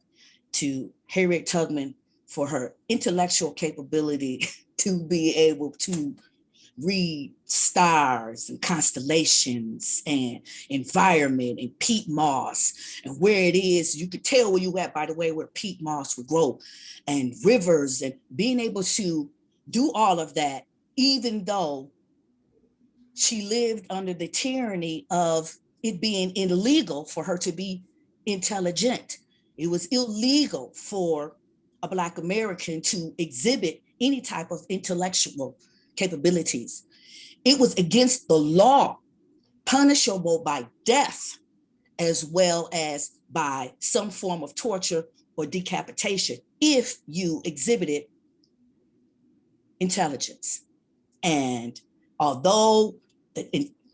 to Harriet Tubman for her intellectual capability to be able to read stars and constellations and environment and peat moss and where it is. You could tell where you at by the way where peat moss would grow and rivers, and being able to do all of that, even though she lived under the tyranny of it being illegal for her to be intelligent. It was illegal for a Black American to exhibit any type of intellectual capabilities. It was against the law, punishable by death, as well as by some form of torture or decapitation if you exhibited intelligence. And although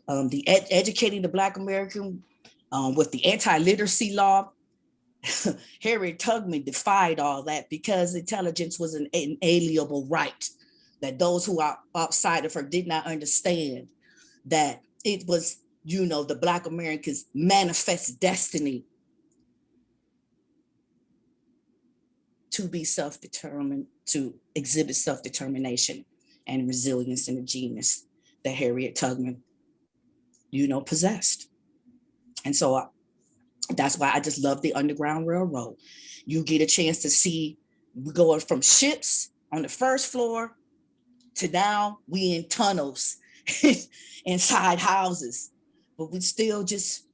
educating the Black American with the anti-literacy law, Harriet Tubman defied all that because intelligence was an inalienable right, that those who are outside of her did not understand that it was, you know, the Black Americans' manifest destiny to be self-determined, to exhibit self-determination and resilience and the genius that Harriet Tubman, you know, possessed. And so that's why I just love the Underground Railroad. You get a chance to see, we're going from ships on the first floor to now we in tunnels inside houses, but we're still just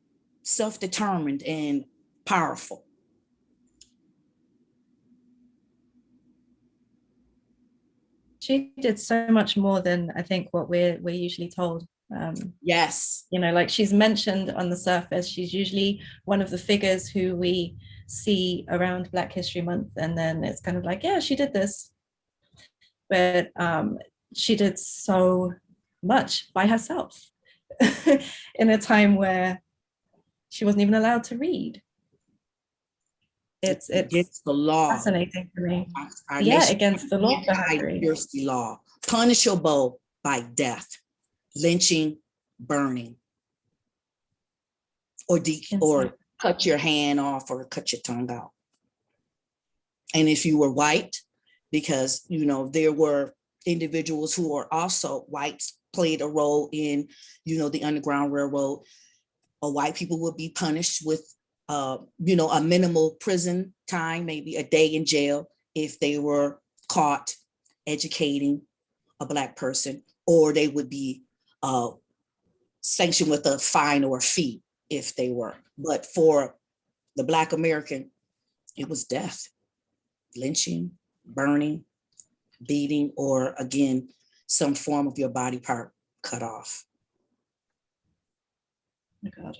self-determined and powerful. She did so much more than I think what we're usually told. Yes. You know, like she's mentioned on the surface, she's usually one of the figures who we see around Black History Month, and then it's kind of like, yeah, she did this. But she did so much by herself in a time where she wasn't even allowed to read. It's against the law. Fascinating for me. Our yeah, against the law. Anti-literacy law, punishable by death, lynching, burning, or cut your hand off or cut your tongue out. And if you were white, because, you know, there were individuals who are also whites played a role in, you know, the Underground Railroad, white people would be punished with you know, a minimal prison time, maybe a day in jail if they were caught educating a Black person, or they would be sanctioned with a fine or a fee if they were. But for the Black American, it was death, lynching, burning, beating, or again, some form of your body part cut off. Oh my God.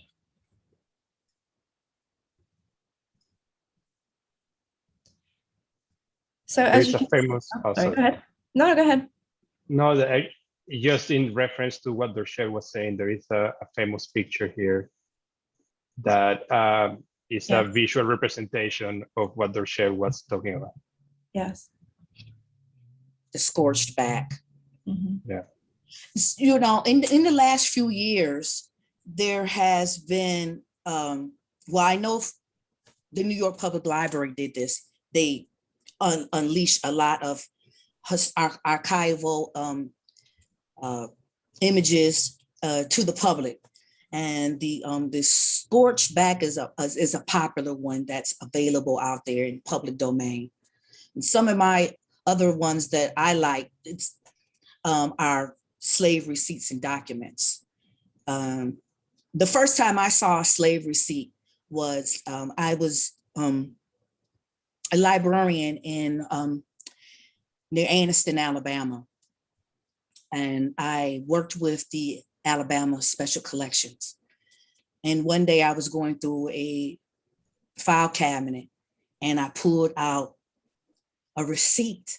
So as There's you a can, famous, oh, sorry, sorry. go ahead. No, go ahead. No, just in reference to what Dorchelle was saying, there is a famous picture here that is a Yes. visual representation of what Dorchelle was talking about. Yes. The scorched back. Mhm. Yeah. You know, in the last few years, there has been, well, I know the New York Public Library did this. They unleashed a lot of archival images to the public. And the scorched back is a popular one that's available out there in public domain. And some of my other ones that I like, are slave receipts and documents. The first time I saw a slave receipt was, I was a librarian in near Anniston, Alabama. And I worked with the Alabama Special Collections. And one day I was going through a file cabinet and I pulled out a receipt,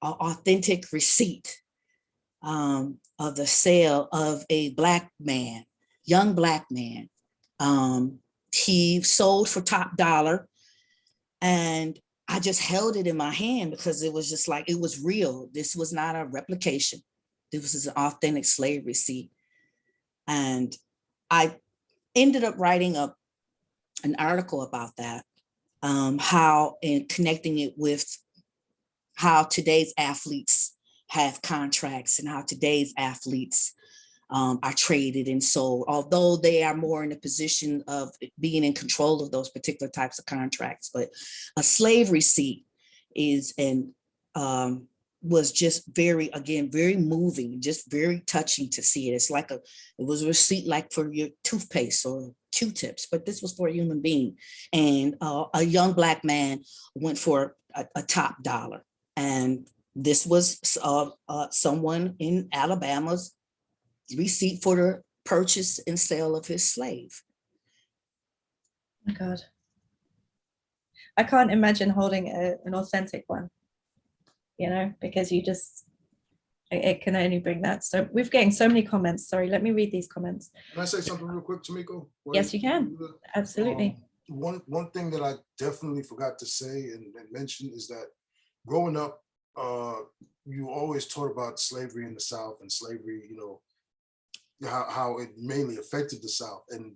an authentic receipt of the sale of a Black man, young Black man. He sold for top dollar, and I just held it in my hand because it was just like, it was real. This was not a replication. This was an authentic slave receipt. And I ended up writing up an article about that, how, and connecting it with how today's athletes have contracts and how today's athletes are traded and sold, although they are more in a position of being in control of those particular types of contracts. But a slave receipt is, and was just very, again, very moving, just very touching to see it. It's like it was a receipt like for your toothpaste or Q-tips, but this was for a human being. And a young Black man went for a top dollar. And this was someone in Alabama's receipt for the purchase and sale of his slave. Oh my God. I can't imagine holding an authentic one, because you just, it can only bring that. So we're getting so many comments. Sorry, let me read these comments. Can I say something real quick, Tamiko? Yes, you can. Absolutely. One thing that I definitely forgot to say and mention is that growing up, you always taught about slavery in the South and slavery, how it mainly affected the South. And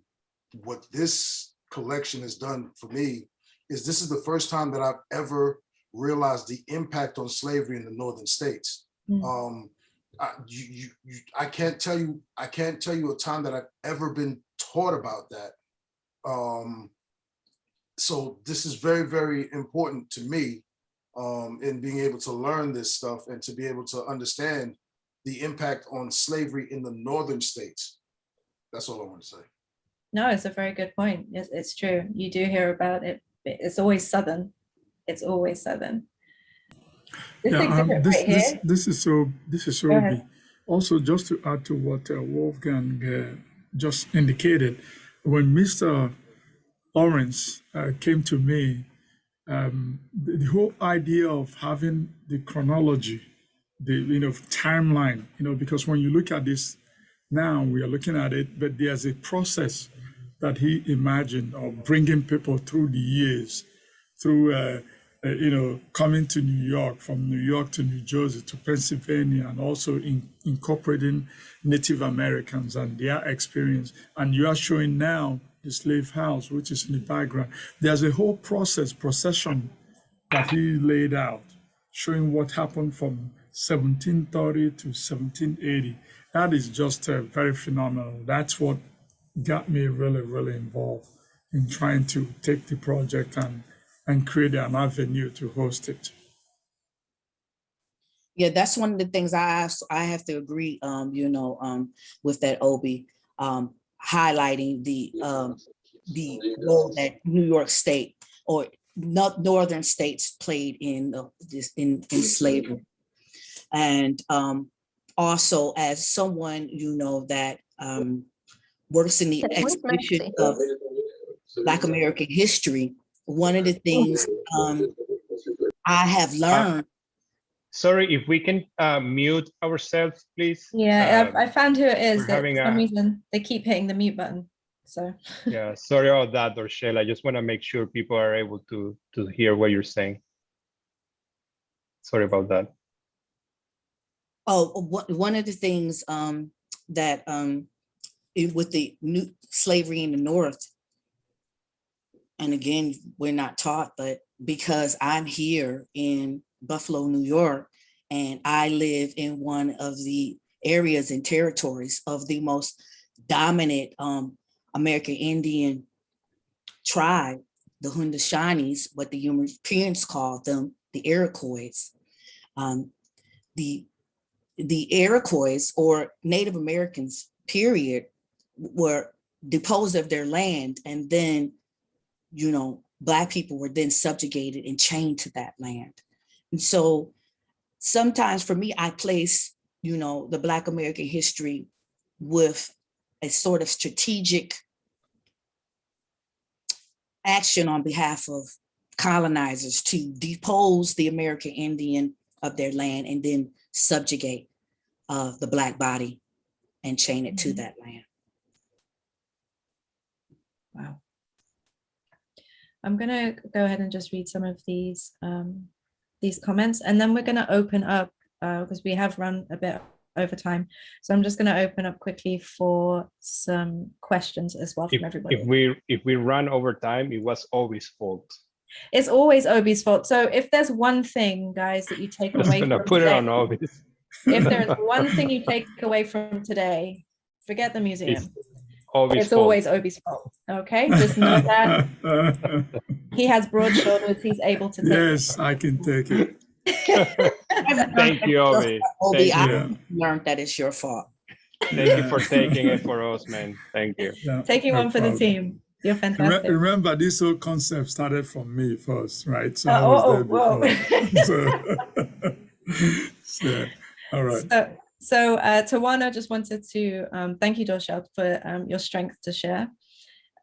what this collection has done for me is this is the first time that I've ever realized the impact on slavery in the northern states. Mm. I can't tell you a time that I've ever been taught about that. So this is very, very important to me in being able to learn this stuff and to be able to understand the impact on slavery in the northern states. That's all I want to say. No, it's a very good point. It's true. You do hear about it. It's always Southern. It's always Southern. This exhibit right here. This is so Go ahead. big. Also, just to add to what Wolfgang just indicated, when Mr. Lawrence came to me, the whole idea of having the chronology, the timeline, because when you look at this now, we are looking at it, but there's a process that he imagined of bringing people through the years, through coming to New York, from New York to New Jersey to Pennsylvania, and also incorporating Native Americans and their experience. And you are showing now the slave house, which is in the background. There's a whole procession that he laid out, showing what happened from 1730 to 1780. That is just very phenomenal. That's what got me really, really involved in trying to take the project and create an avenue to host it. Yeah, that's one of the things I have to agree, with that, Obi, highlighting the role that New York State or northern states played in slavery. And also, as someone that works in the exhibition of Black American history, one of the things I have learned. Sorry, if we can mute ourselves, please. Yeah, I found who it is. we're That having for some a- reason they keep hitting the mute button. So Yeah, sorry about that, Dorshel. I just want to make sure people are able to hear what you're saying. Sorry about that. Oh, one of the things that with the new slavery in the North, and again, we're not taught, but because I'm here in Buffalo, New York, and I live in one of the areas and territories of the most dominant American Indian tribe, the Haudenosaunee, what the Europeans call them, the Iroquois. The Iroquois, or Native Americans, period, were deposed of their land, and then, you know, Black people were then subjugated and chained to that land. And so sometimes for me, I place, you know, the Black American history with a sort of strategic action on behalf of colonizers to depose the American Indian of their land and then subjugate the Black body and chain it to that land. wow. I'm gonna go ahead and just read some of these comments, and then we're gonna open up because we have run a bit over time. So I'm just gonna open up quickly for some questions as well from everybody. If we run over time, it was Obi's fault. It's always Obi's fault. So if there's one thing, guys, that you take away from Put today, it on Obi. if there's one thing you take away from today, forget the museum. It's always Obi's fault. Okay, just know that he has broad shoulders. He's able to take Yes, I can take it. Thank you, Obi. Obi, Thank I learned that it's your fault. Thank you for taking it for us, man. Thank you. Yeah, taking no one for the problem. team. You're fantastic. Remember, this whole concept started from me first, right? So I was there before. So, all right. So Tawana just wanted to thank you, Dorshel, for your strength to share.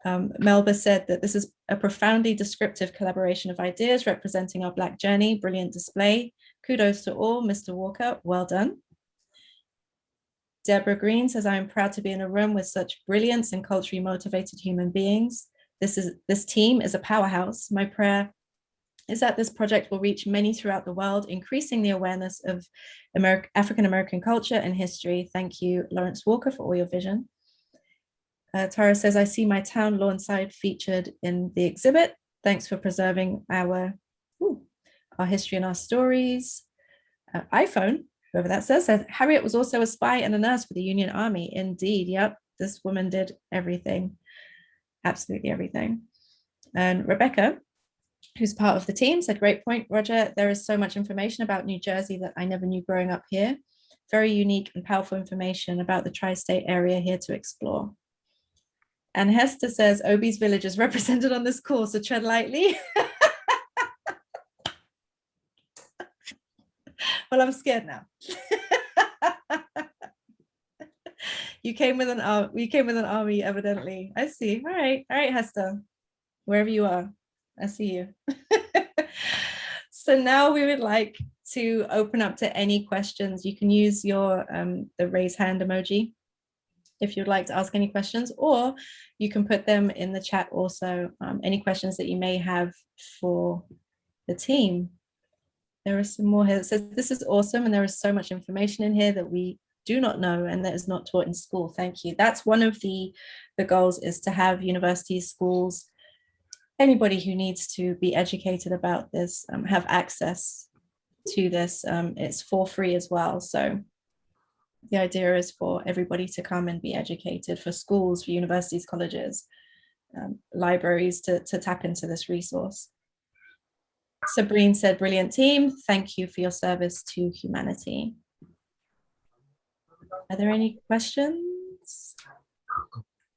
Melba said that this is a profoundly descriptive collaboration of ideas representing our Black journey. Brilliant display. Kudos to all. Mr. Walker, well done. Deborah Green says, I am proud to be in a room with such brilliance and culturally motivated human beings. This team is a powerhouse. My prayer is that this project will reach many throughout the world, increasing the awareness of African-American culture and history. Thank you, Lawrence Walker, for all your vision. Tara says, I see my town lawn side featured in the exhibit. Thanks for preserving our history and our stories. iPhone, whoever that says, Harriet was also a spy and a nurse for the Union Army. Indeed, yep, this woman did everything, absolutely everything. And Rebecca, who's part of the team, said, great point, Roger. There is so much information about New Jersey that I never knew growing up here. Very unique and powerful information about the tri-state area here to explore. And Hester says, Obi's village is represented on this course, so tread lightly. Well, I'm scared now. You came with an army, evidently. I see. All right, Hester, wherever you are, I see you. So now we would like to open up to any questions. You can use your the raise hand emoji if you'd like to ask any questions, or you can put them in the chat also, any questions that you may have for the team. There are some more here that says, this is awesome, and there is so much information in here that we do not know and that is not taught in school. Thank you. That's one of the goals, is to have universities, schools, anybody who needs to be educated about this, have access to this. It's for free as well. So the idea is for everybody to come and be educated, for schools, for universities, colleges, libraries to tap into this resource. Sabrine said, brilliant team. Thank you for your service to humanity. Are there any questions?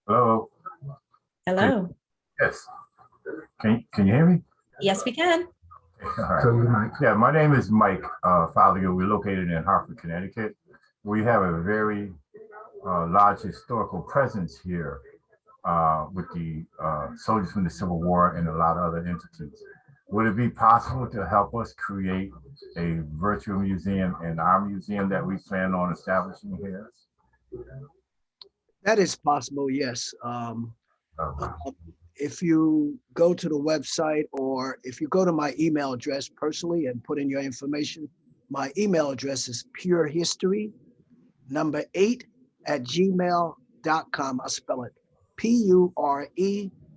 Hello. Hello. Yes. Can you hear me? Yes, we can. All right. Yeah, my name is Mike Fowler. We're located in Hartford, Connecticut. We have a very large historical presence here with the soldiers from the Civil War and a lot of other entities. Would it be possible to help us create a virtual museum in our museum that we plan on establishing here? That is possible, yes. If you go to the website or if you go to my email address personally and put in your information, my email address is purehistory8@gmail.com. I'll spell it PURE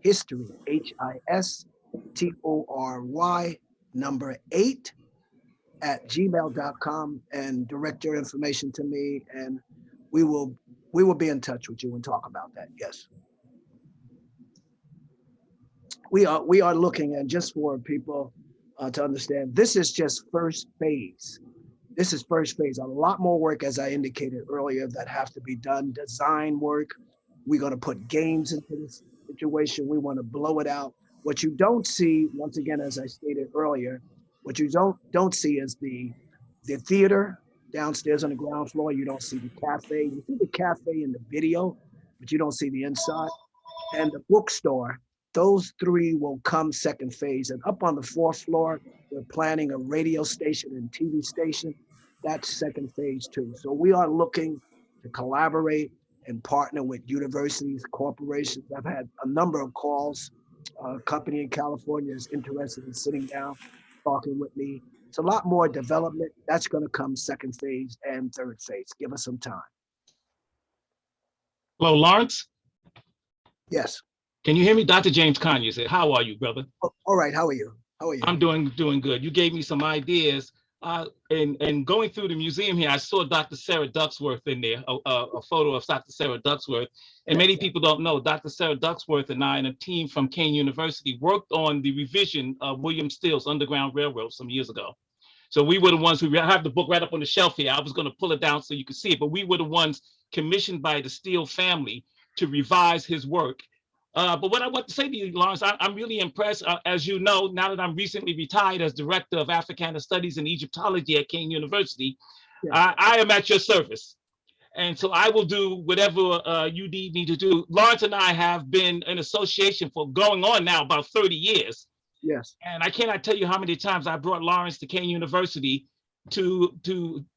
history, HISTORY, number 8@gmail.com, and direct your information to me, and we will be in touch with you and talk about that. Yes. We are looking, and just for people to understand, this is just first phase. This is first phase. A lot more work, as I indicated earlier, that have to be done. Design work. We're going to put games into this situation. We want to blow it out. What you don't see, once again, as I stated earlier, what you don't see is the theater downstairs on the ground floor. You don't see the cafe. You see the cafe in the video, but you don't see the inside. And the bookstore. Those three will come second phase. And up on the fourth floor, we're planning a radio station and TV station. That's second phase too. So we are looking to collaborate and partner with universities, corporations. I've had a number of calls. A company in California is interested in sitting down, talking with me. It's a lot more development. That's going to come second phase and third phase. Give us some time. Hello, Lawrence. Yes. Can you hear me? Dr. James Conyer said, how are you, brother? Oh, all right. How are you? How are you? I'm doing good. You gave me some ideas. And going through the museum here, I saw Dr. Sarah Ducksworth in there, a photo of Dr. Sarah Ducksworth. And many people don't know, Dr. Sarah Ducksworth and I and a team from Kane University worked on the revision of William Steele's Underground Railroad some years ago. So we were the ones who have the book right up on the shelf here. I was going to pull it down so you could see it, but we were the ones commissioned by the Steele family to revise his work. But what I want to say to you, Lawrence, I'm really impressed. As you know, now that I'm recently retired as Director of Africana Studies and Egyptology at Kane University, yeah. I am at your service. And so I will do whatever you need me to do. Lawrence and I have been in association for going on now about 30 years. Yes. And I cannot tell you how many times I brought Lawrence to Kane University to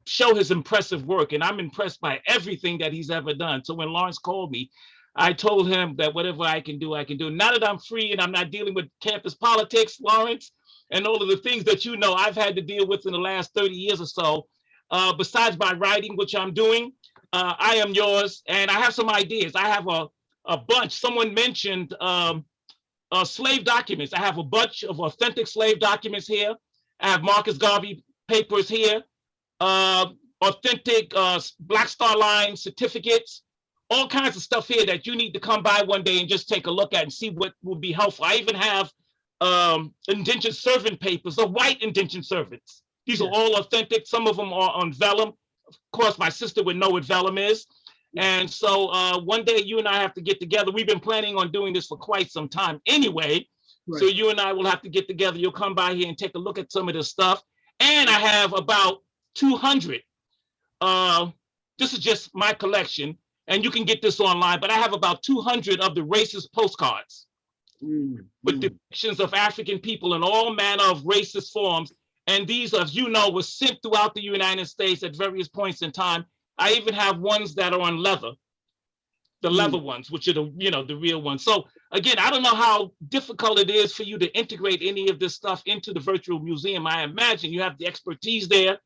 show his impressive work. And I'm impressed by everything that he's ever done. So when Lawrence called me, I told him that whatever I can do, I can do. Now that I'm free and I'm not dealing with campus politics, Lawrence, and all of the things that you know I've had to deal with in the last 30 years or so, besides my writing, which I'm doing, I am yours. And I have some ideas. I have a bunch. Someone mentioned slave documents. I have a bunch of authentic slave documents here. I have Marcus Garvey papers here, authentic Black Star Line certificates, all kinds of stuff here that you need to come by one day and just take a look at and see what would be helpful. I even have indentured servant papers, the white indentured servants. These are all authentic. Some of them are on vellum. Of course, my sister would know what vellum is. And so one day you and I have to get together. We've been planning on doing this for quite some time anyway. Right. So you and I will have to get together. You'll come by here and take a look at some of this stuff. And I have about 200. This is just my collection. And you can get this online, but I have about 200 of the racist postcards with depictions of African people in all manner of racist forms. And these, as you know, were sent throughout the United States at various points in time. I even have ones that are on leather, the leather ones, which are the real ones. So again, I don't know how difficult it is for you to integrate any of this stuff into the virtual museum. I imagine you have the expertise there.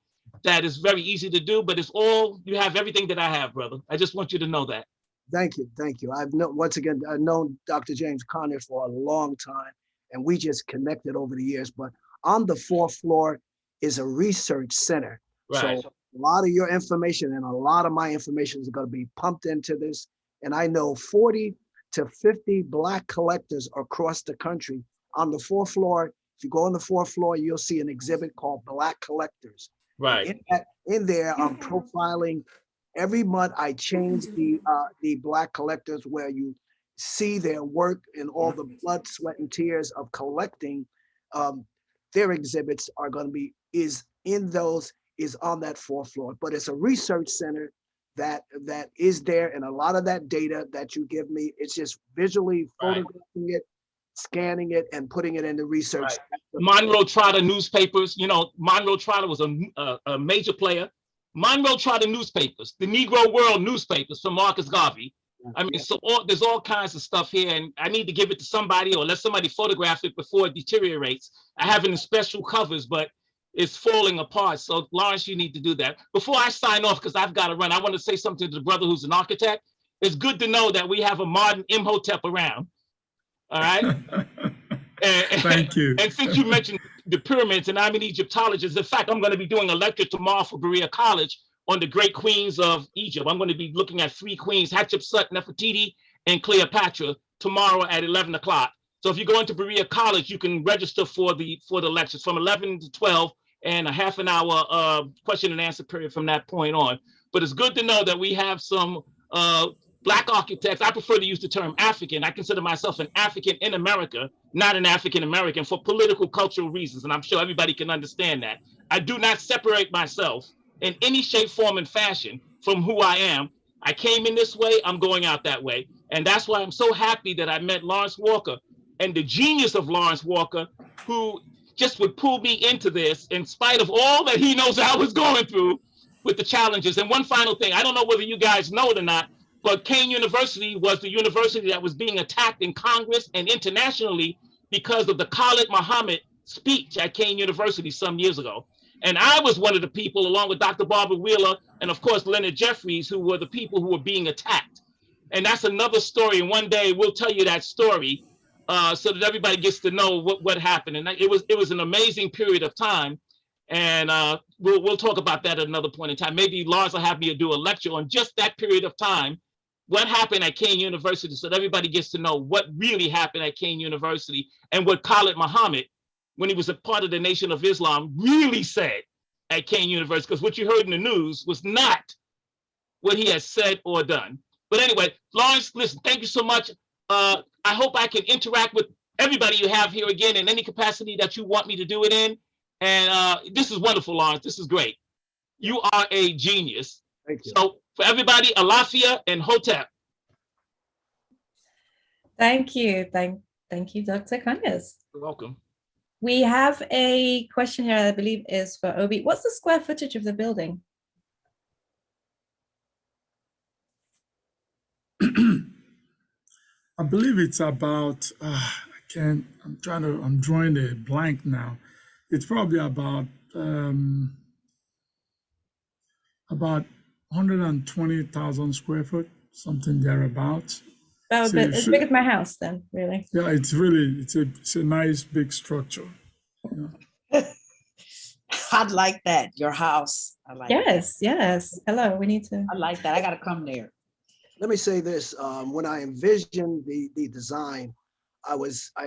That is very easy to do, but it's all, you have everything that I have, brother. I just want you to know that. Thank you. Thank you. I've known Dr. James Conyer for a long time, and we just connected over the years. But on the fourth floor is a research center. Right. So a lot of your information and a lot of my information is going to be pumped into this. And I know 40 to 50 Black collectors across the country. On the fourth floor, if you go on the fourth floor, you'll see an exhibit called Black Collectors. Right. In there, I'm profiling. Every month, I change the Black collectors where you see their work and all the blood, sweat, and tears of collecting. Their exhibits are going to be is on that fourth floor. But it's a research center that is there, and a lot of that data that you give me, it's just visually photographing it scanning it and putting it into research. Right. Monroe Trotter newspapers, you know, Monroe Trotter was a major player. Monroe Trotter newspapers, the Negro World newspapers from Marcus Garvey. I mean, so there's all kinds of stuff here, and I need to give it to somebody or let somebody photograph it before it deteriorates. I have it in special covers, but it's falling apart. So Lawrence, you need to do that. Before I sign off, because I've got to run, I want to say something to the brother who's an architect. It's good to know that we have a modern Imhotep around. All right. Thank you. And since you mentioned the pyramids, and I'm an Egyptologist, in fact, I'm going to be doing a lecture tomorrow for Berea College on the great queens of Egypt. I'm going to be looking at 3 queens, Hatshepsut, Nefertiti, and Cleopatra tomorrow at 11 o'clock. So if you go into Berea College, you can register for the lectures from 11 to 12 and a half an hour question and answer period from that point on. But it's good to know that we have some Black architects. I prefer to use the term African. I consider myself an African in America, not an African American, for political, cultural reasons. And I'm sure everybody can understand that. I do not separate myself in any shape, form, and fashion from who I am. I came in this way, I'm going out that way. And that's why I'm so happy that I met Lawrence Walker and the genius of Lawrence Walker, who just would pull me into this in spite of all that he knows I was going through with the challenges. And one final thing, I don't know whether you guys know it or not, but Kane University was the university that was being attacked in Congress and internationally because of the Khalid Muhammad speech at Kane University some years ago. And I was one of the people, along with Dr. Barbara Wheeler and of course Leonard Jeffries, who were the people who were being attacked. And that's another story. And one day we'll tell you that story so that everybody gets to know what happened. And it was an amazing period of time. And we'll talk about that at another point in time. Maybe Lawrence will have me do a lecture on just that period of time, what happened at Kane University, so that everybody gets to know what really happened at Kane University and what Khalid Muhammad, when he was a part of the Nation of Islam, really said at Kane University, because what you heard in the news was not what he has said or done. But anyway, Lawrence, listen, thank you so much. I hope I can interact with everybody you have here again in any capacity that you want me to do it in. And this is wonderful, Lawrence. This is great. You are a genius. Thank you. So for everybody, Alafia and Hotep. Thank you. Thank you, Dr. Conyers. You're welcome. We have a question here, I believe is for Obi. What's the square footage of the building? I believe it's about, I'm drawing a blank now. It's probably about 120,000 square foot, something thereabouts. Oh, So but you as should- big as my house then, really. Yeah, it's a nice big structure. Yeah. I'd like that, your house. I like that. Yes. Hello, we need to. I like that. I gotta come there. Let me say this, when I envisioned the design, I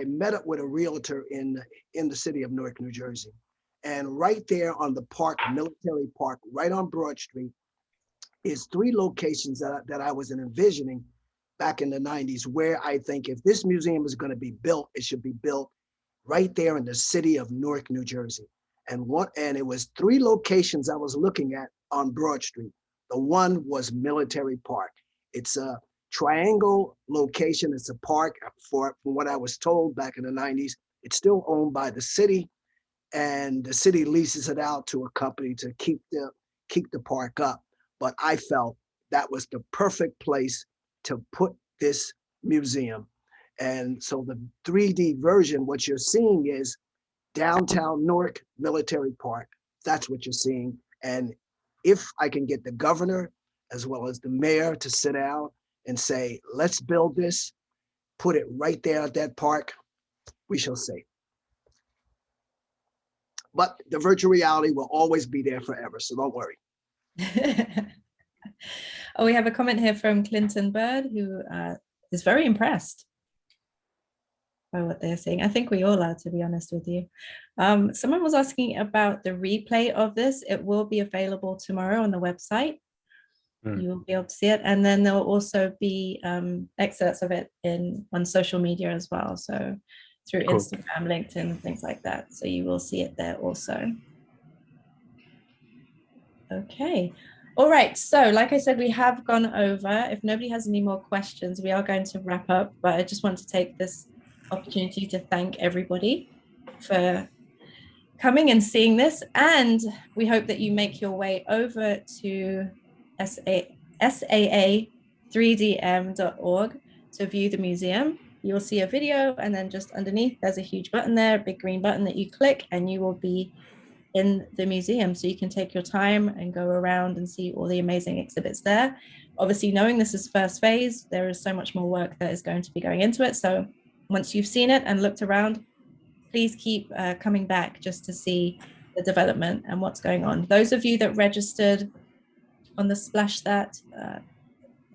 met up with a realtor in the city of Newark, New Jersey. And right there on the park, Military Park, right on Broad Street, is 3 locations that I was envisioning back in the 90s, where I think if this museum is going to be built, it should be built right there in the city of Newark, New Jersey. And it was 3 locations I was looking at on Broad Street. The one was Military Park. It's a triangle location. It's a park. From what I was told back in the 90s, it's still owned by the city, and the city leases it out to a company to keep the park up. But I felt that was the perfect place to put this museum. And so the 3D version, what you're seeing is downtown Newark Military Park. That's what you're seeing. And if I can get the governor as well as the mayor to sit down and say, let's build this, put it right there at that park, we shall see. But the virtual reality will always be there forever, so don't worry. Oh, we have a comment here from Clinton Bird, who is very impressed by what they're saying. I think we all are, to be honest with you. Someone was asking about the replay of this. It will be available tomorrow on the website. You will be able to see it. And then there will also be excerpts of it on social media as well. So through Cool. Instagram, LinkedIn, things like that. So you will see it there also. Okay. All right. So like I said, we have gone over. If nobody has any more questions, we are going to wrap up. But I just want to take this opportunity to thank everybody for coming and seeing this. And we hope that you make your way over to saa3dm.org to view the museum. You'll see a video, and then just underneath, there's a huge button there, a big green button that you click, and you will be in the museum. So you can take your time and go around and see all the amazing exhibits there. Obviously, knowing this is first phase, there is so much more work that is going to be going into it. So once you've seen it and looked around, please keep coming back just to see the development and what's going on. Those of you that registered on the Splash That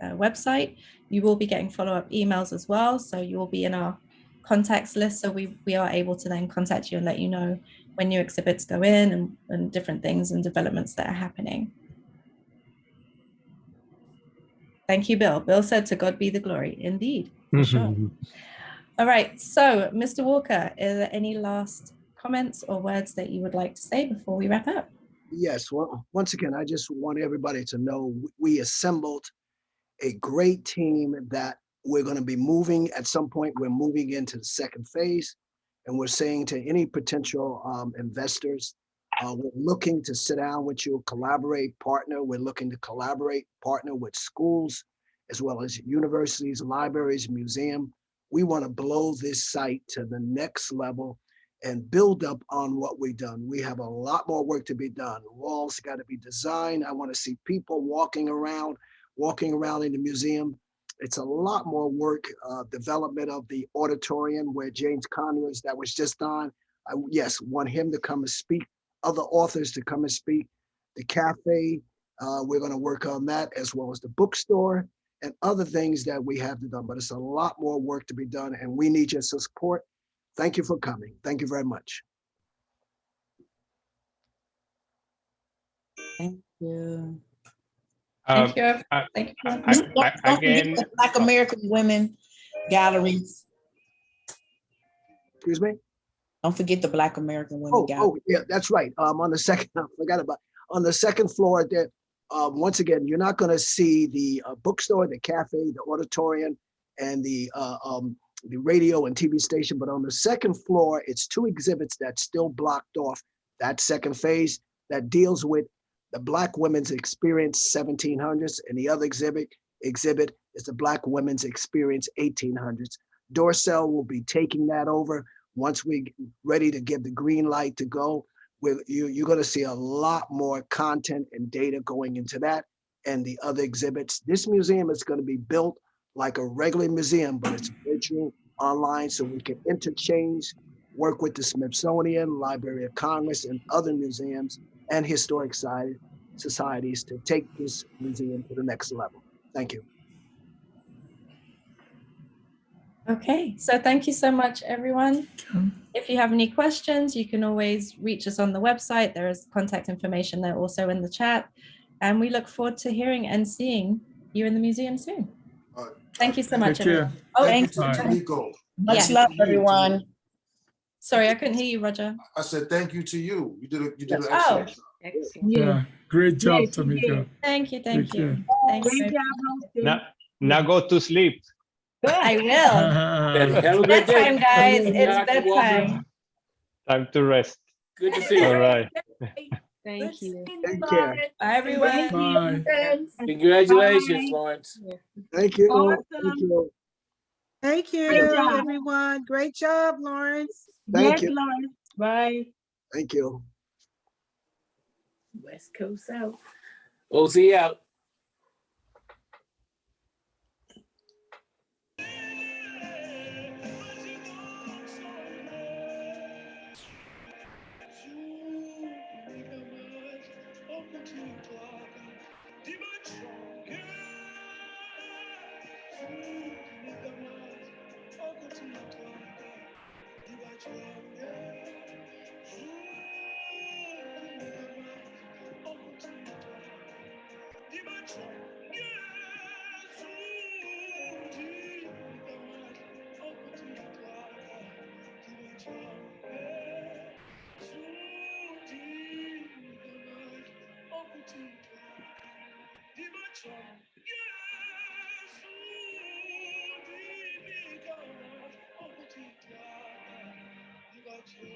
website, you will be getting follow-up emails as well. So you will be in our contacts list. So we are able to then contact you and let you know when new exhibits go in and different things and developments that are happening. Thank you, Bill. Bill said, "To God be the glory." Indeed, for sure. All right, so Mr. Walker, are there any last comments or words that you would like to say before we wrap up? Yes, well, once again, I just want everybody to know we assembled a great team that we're going to be moving at some point. We're moving into the second phase, and we're saying to any potential investors, we're looking to sit down with you, collaborate, partner. We're looking to collaborate, partner with schools, as well as universities, libraries, museum. We want to blow this site to the next level and build up on what we've done. We have a lot more work to be done. Walls got to be designed. I want to see people walking around in the museum. It's a lot more work, development of the auditorium where James Conrad, that was just on. I want him to come and speak, other authors to come and speak. The cafe, we're going to work on that, as well as the bookstore and other things that we have to do. But it's a lot more work to be done, and we need your support. Thank you for coming. Thank you very much. Thank you. Thank you. Thank you. Don't forget the Black American Women galleries. Excuse me? Don't forget the Black American Women gallery. Oh, yeah, that's right. On the second, I forgot about, on the second floor there, once again, you're not going to see the bookstore, the cafe, the auditorium, and the radio and TV station. But on the second floor, it's two exhibits that's still blocked off. That second phase that deals with the Black women's experience 1700s, and the other exhibit is the Black women's experience 1800s. Dorcel will be taking that over once we're ready to give the green light to go. You're going to see a lot more content and data going into that and the other exhibits. This museum is going to be built like a regular museum, but it's virtual, online, so we can interchange, work with the Smithsonian, Library of Congress, and other museums and historic societies to take this museum to the next level. Thank you. Okay, so thank you so much, everyone. If you have any questions, you can always reach us on the website. There is contact information there also in the chat. And we look forward to hearing and seeing you in the museum soon. Thank you so much, everyone. Oh, thank you, Tamiko. Much love, everyone. Sorry, I couldn't hear you, Roger. I said thank you to you. You did an excellent job. Yeah, great job, Tamiko. Thank you, thank you. Thank you. Now go to sleep. I will. Have a good day. Bedtime, guys. It's bedtime. Time to rest. Good to see you. All right. Thank you. Take care. Bye, everyone. Bye. Congratulations, Lawrence. Thank you. Awesome. Thank you. Thank you, everyone. Great job, Lawrence. Thank you. Lawrence. Bye. Thank you. West Coast out. OC out. Yes, Thank you.